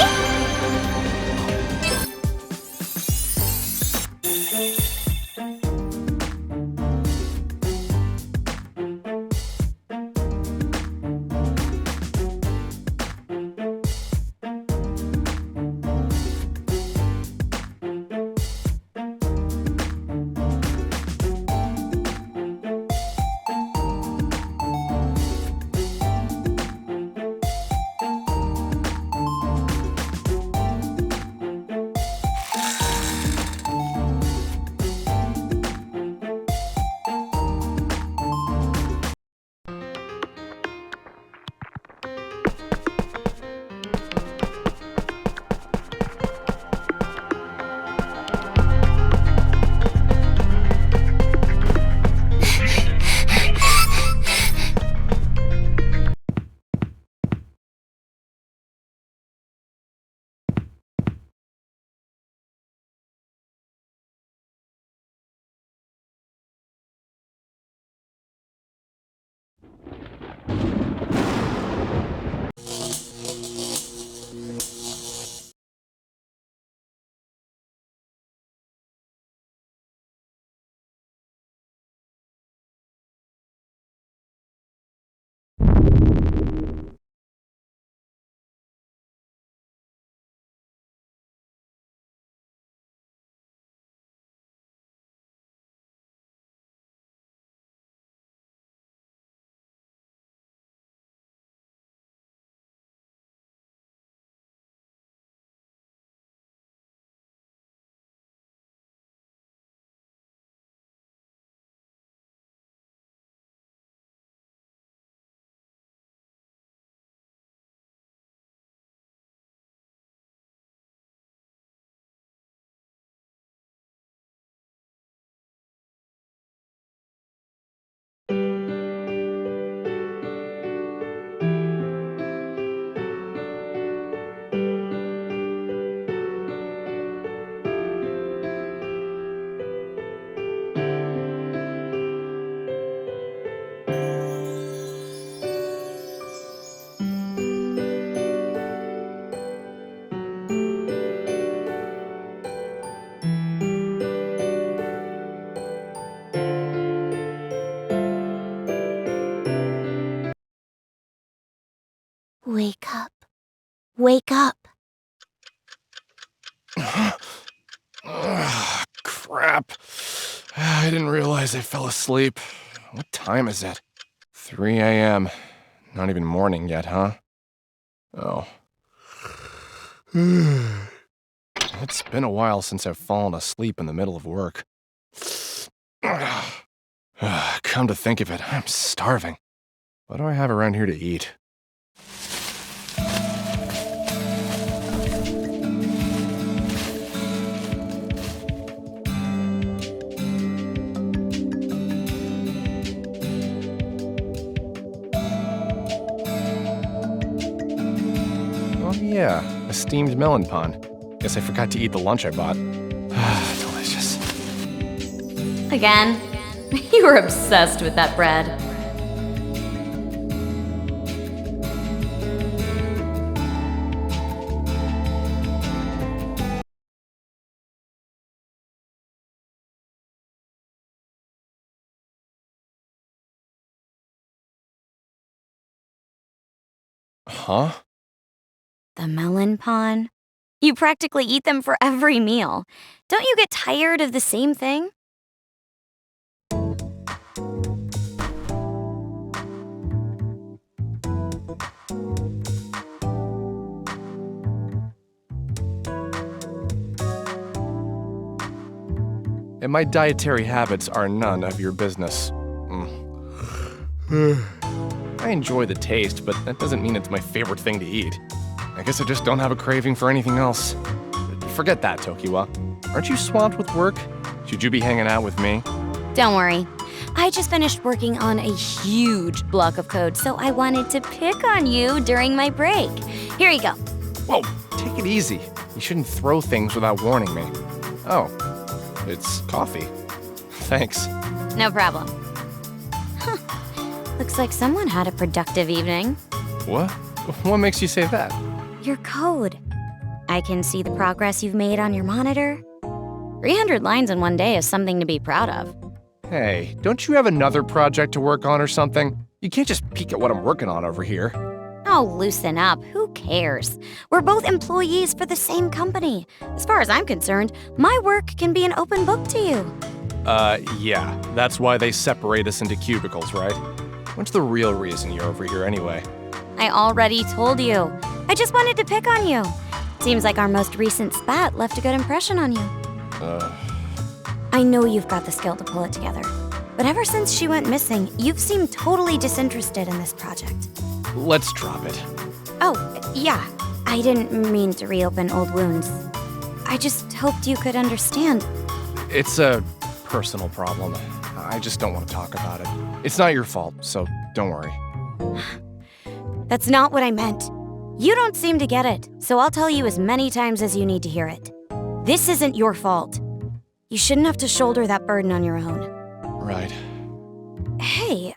[SPEAKER 1] Wake up. Wake up.
[SPEAKER 2] Crap. I didn't realize I fell asleep. What time is it? 3 a.m. Not even morning yet, huh? Oh. It's been a while since I've fallen asleep in the middle of work. Come to think of it, I'm starving. What do I have around here to eat? Oh yeah, a steamed melon pond. Guess I forgot to eat the lunch I bought. Delicious.
[SPEAKER 4] Again? You were obsessed with that bread.
[SPEAKER 2] Huh?
[SPEAKER 3] The melon pond? You practically eat them for every meal. Don't you get tired of the same thing?
[SPEAKER 2] and my dietary habits are none of your business. I enjoy the taste, but that doesn't mean it's my favorite thing to eat. I guess I just don't have a craving for anything else. Forget that, Tokiwa. Aren't you swamped with work? Should you be hanging out with me?
[SPEAKER 3] Don't worry. I just finished working on a huge block of code, so I wanted to pick on you during my break. Here you go.
[SPEAKER 2] Whoa, take it easy. You shouldn't throw things without warning me. Oh, it's coffee. Thanks.
[SPEAKER 3] No problem. Huh. Looks like someone had a productive evening.
[SPEAKER 2] What? What makes you say that?
[SPEAKER 3] Your code. I can see the progress you've made on your monitor. 300 lines in one day is something to be proud of.
[SPEAKER 2] Hey, don't you have another project to work on or something? You can't just peek at what I'm working on over here.
[SPEAKER 3] Oh, loosen up. Who cares? We're both employees for the same company. As far as I'm concerned, my work can be an open book to you.
[SPEAKER 2] Yeah. That's why they separate us into cubicles, right? What's the real reason you're over here anyway?
[SPEAKER 3] I already told you. I just wanted to pick on you. Seems like our most recent spat left a good impression on you. I know you've got the skill to pull it together, but ever since she went missing, you've seemed totally disinterested in this project.
[SPEAKER 2] Let's drop it.
[SPEAKER 3] Oh, yeah. I didn't mean to reopen old wounds. I just hoped you could understand.
[SPEAKER 2] It's a personal problem. I just don't want to talk about it. It's not your fault, so don't worry.
[SPEAKER 3] That's not what I meant. You don't seem to get it, so I'll tell you as many times as you need to hear it. This isn't your fault. You shouldn't have to shoulder that burden on your own.
[SPEAKER 2] Right.
[SPEAKER 3] Hey,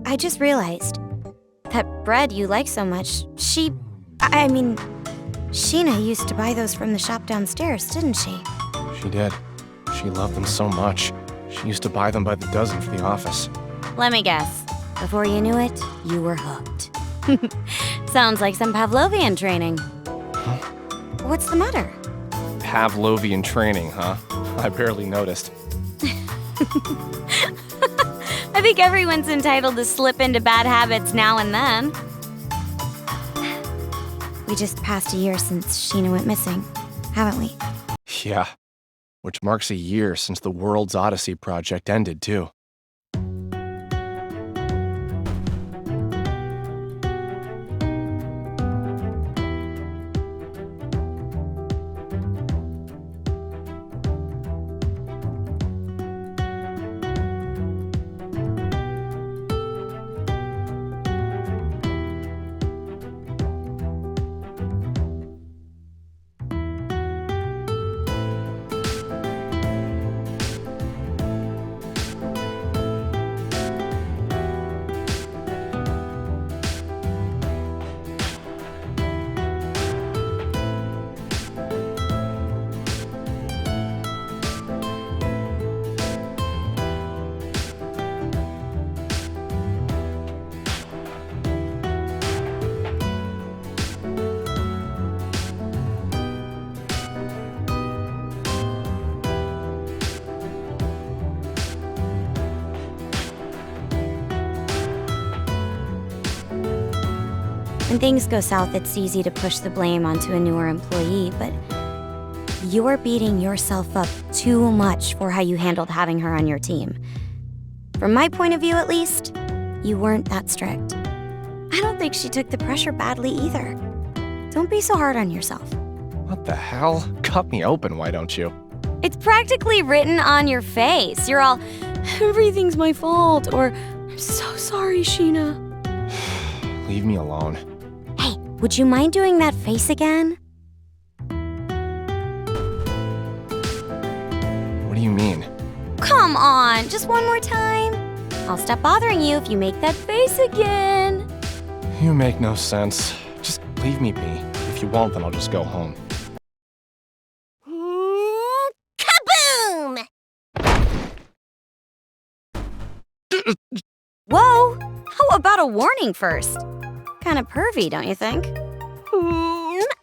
[SPEAKER 3] I just realized that bread you like so much, Sheena used to buy those from the shop downstairs, didn't she?
[SPEAKER 2] She did. She loved them so much. She used to buy them by the dozen for the office.
[SPEAKER 3] Let me guess. Before you knew it, you were hooked. Sounds like some Pavlovian training.
[SPEAKER 2] Huh?
[SPEAKER 3] What's the matter?
[SPEAKER 2] Pavlovian training, huh? I barely noticed.
[SPEAKER 3] I think everyone's entitled to slip into bad habits now and then. We just passed a year since Sheena went missing, haven't we?
[SPEAKER 2] Yeah. Which marks a year since the World's Odyssey project ended, too.
[SPEAKER 3] When things go south, it's easy to push the blame onto a newer employee, but you're beating yourself up too much for how you handled having her on your team. From my point of view, at least, you weren't that strict. I don't think she took the pressure badly either. Don't be so hard on yourself.
[SPEAKER 2] What the hell? Cut me open, why don't you?
[SPEAKER 3] It's practically written on your face. You're all, everything's my fault, or I'm so sorry, Sheena.
[SPEAKER 2] Leave me alone.
[SPEAKER 3] Hey, would you mind doing that face again?
[SPEAKER 2] What do you mean?
[SPEAKER 3] Come on, just one more time. I'll stop bothering you if you make that face again.
[SPEAKER 2] You make no sense. Just leave me be. If you won't, then I'll just go home.
[SPEAKER 1] Kaboom!
[SPEAKER 3] Whoa! How about a warning first? Kinda pervy, don't you think?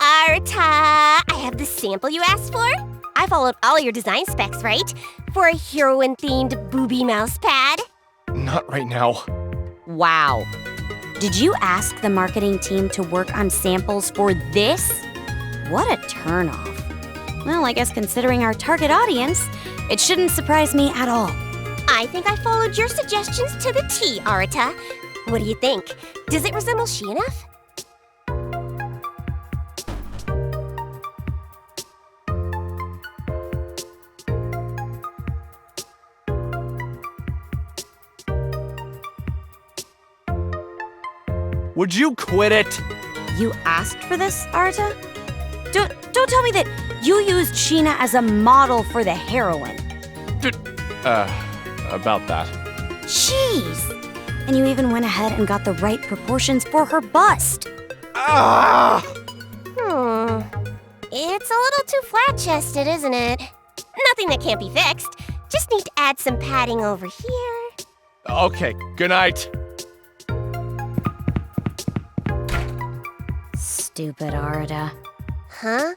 [SPEAKER 1] Arta, I have the sample you asked for. I followed all your design specs, right? For a heroine-themed booby mouse pad.
[SPEAKER 2] Not right now.
[SPEAKER 3] Wow. Did you ask the marketing team to work on samples for this? What a turnoff. Well, I guess considering our target audience, it shouldn't surprise me at all.
[SPEAKER 1] I think I followed your suggestions to the T, Arata. What do you think? Does it resemble she enough?
[SPEAKER 2] Would you quit it?
[SPEAKER 3] You asked for this, Arata? Don't tell me that you used Sheena as a model for the heroine.
[SPEAKER 2] About that.
[SPEAKER 3] Jeez! And you even went ahead and got the right proportions for her bust.
[SPEAKER 2] Ah!
[SPEAKER 1] It's a little too flat-chested, isn't it? Nothing that can't be fixed. Just need to add some padding over here.
[SPEAKER 2] Okay, good night.
[SPEAKER 3] Stupid Arata.
[SPEAKER 1] Huh?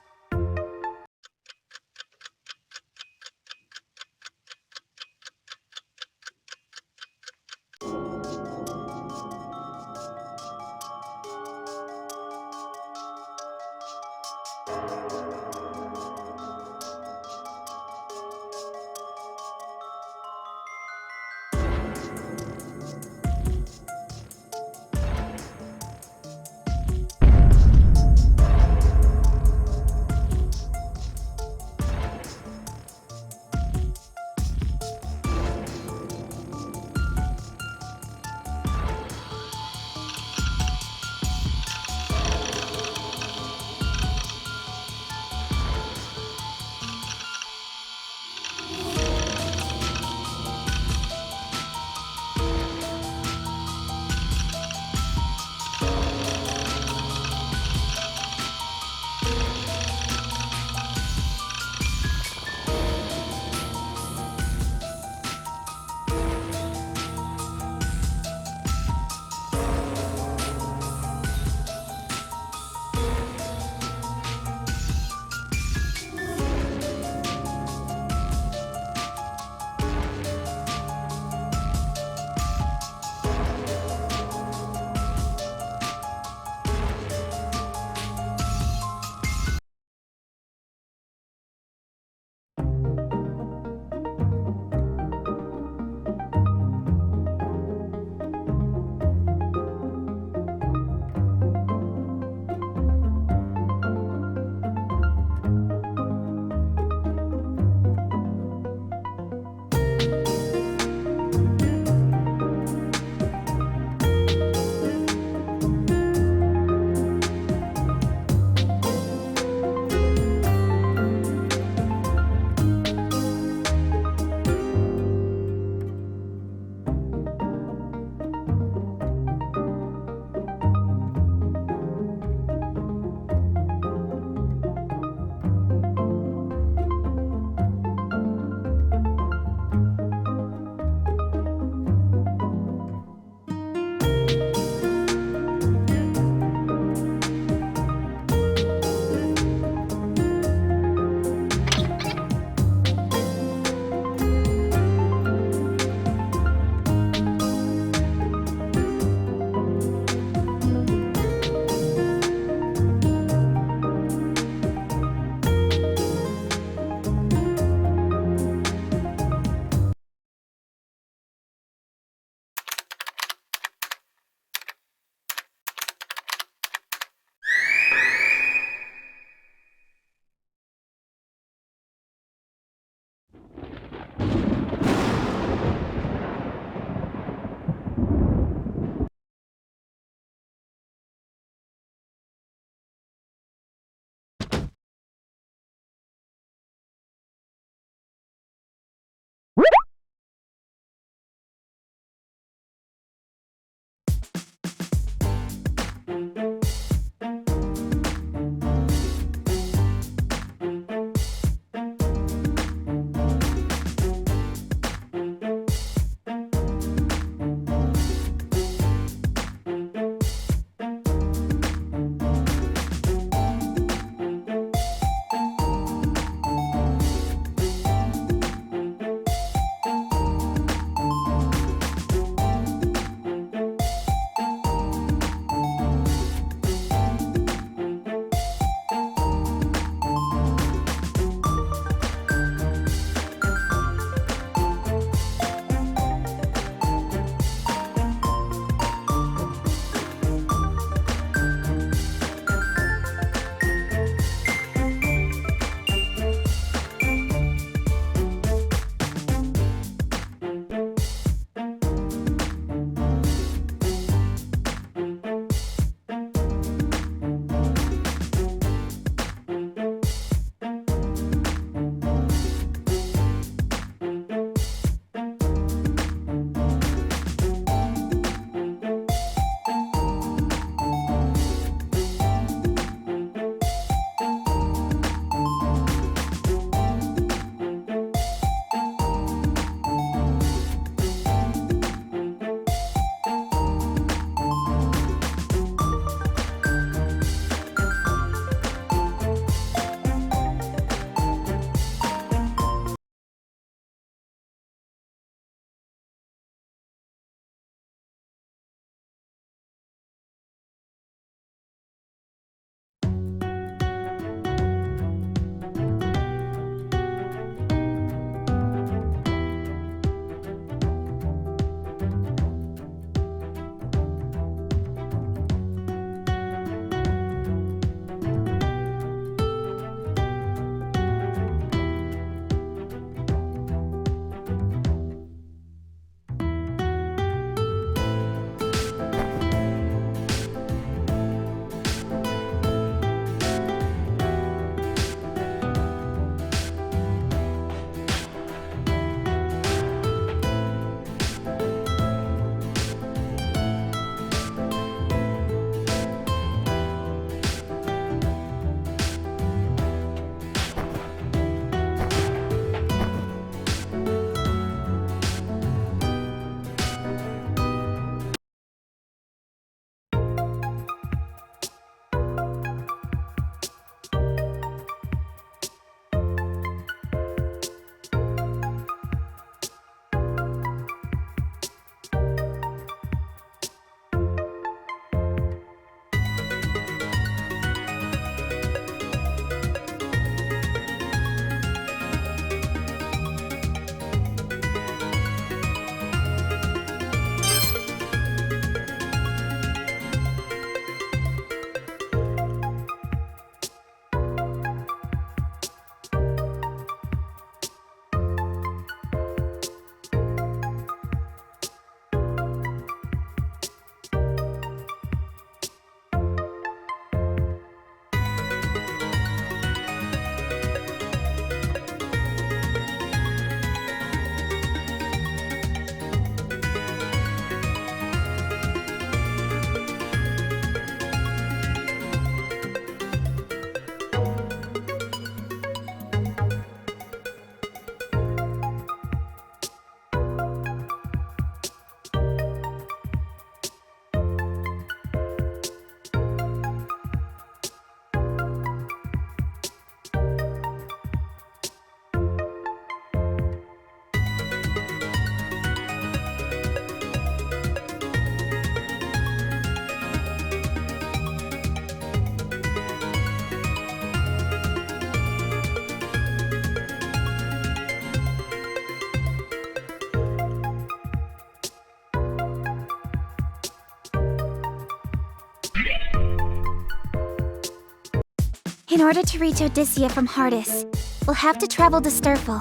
[SPEAKER 3] In order to reach Odysseia from Hardis, we'll have to travel to Sturful,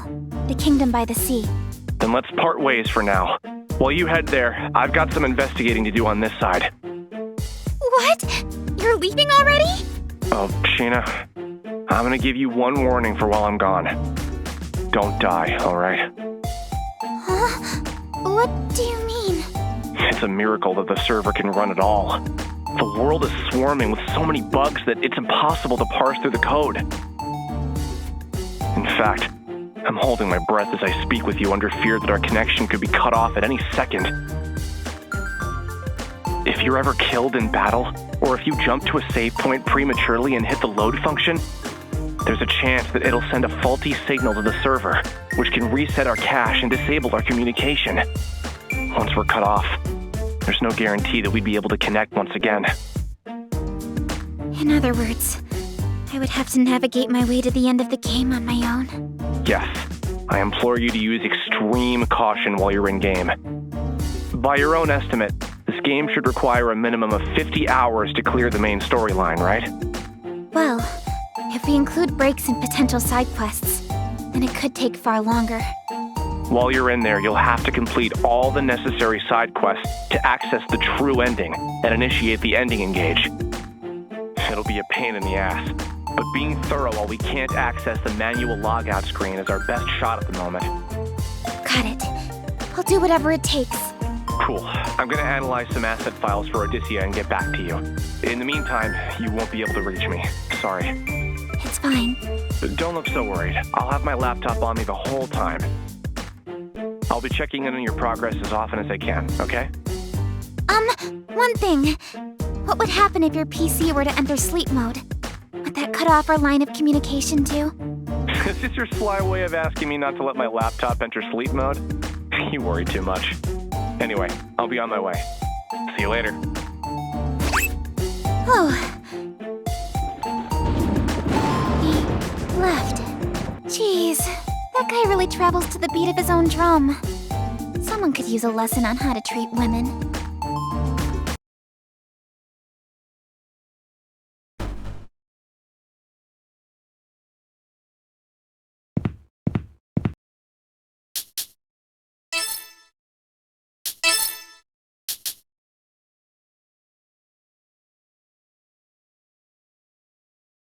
[SPEAKER 3] the kingdom by the sea.
[SPEAKER 9] Then let's part ways for now. While you head there, I've got some investigating to do on this side.
[SPEAKER 3] What? You're leaving already?
[SPEAKER 9] Oh, Sheena, I'm gonna give you one warning for while I'm gone. Don't die, alright?
[SPEAKER 3] Huh? What do you mean?
[SPEAKER 9] It's a miracle that the server can run at all. The world is swarming with so many bugs that it's impossible to parse through the code. In fact, I'm holding my breath as I speak with you under fear that our connection could be cut off at any second. If you're ever killed in battle, or if you jump to a save point prematurely and hit the load function, there's a chance that it'll send a faulty signal to the server, which can reset our cache and disable our communication. Once we're cut off, there's no guarantee that we'd be able to connect once again.
[SPEAKER 3] In other words, I would have to navigate my way to the end of the game on my own.
[SPEAKER 9] Yes, I implore you to use extreme caution while you're in-game. By your own estimate, this game should require a minimum of 50 hours to clear the main storyline, right?
[SPEAKER 3] Well, if we include breaks and potential side quests, then it could take far longer.
[SPEAKER 9] While you're in there, you'll have to complete all the necessary side quests to access the true ending and initiate the ending engage. It'll be a pain in the ass, but being thorough while we can't access the manual logout screen is our best shot at the moment.
[SPEAKER 3] Got it. I'll do whatever it takes.
[SPEAKER 9] Cool. I'm gonna analyze some asset files for Odysseia and get back to you. In the meantime, you won't be able to reach me. Sorry.
[SPEAKER 3] It's fine.
[SPEAKER 9] Don't look so worried. I'll have my laptop on me the whole time. I'll be checking in on your progress as often as I can, okay?
[SPEAKER 3] One thing. What would happen if your PC were to enter sleep mode? Would that cut off our line of communication too?
[SPEAKER 9] Is this your sly way of asking me not to let my laptop enter sleep mode? You worry too much. Anyway, I'll be on my way. See you later.
[SPEAKER 3] Oh. He left. Jeez, that guy really travels to the beat of his own drum. Someone could use a lesson on how to treat women.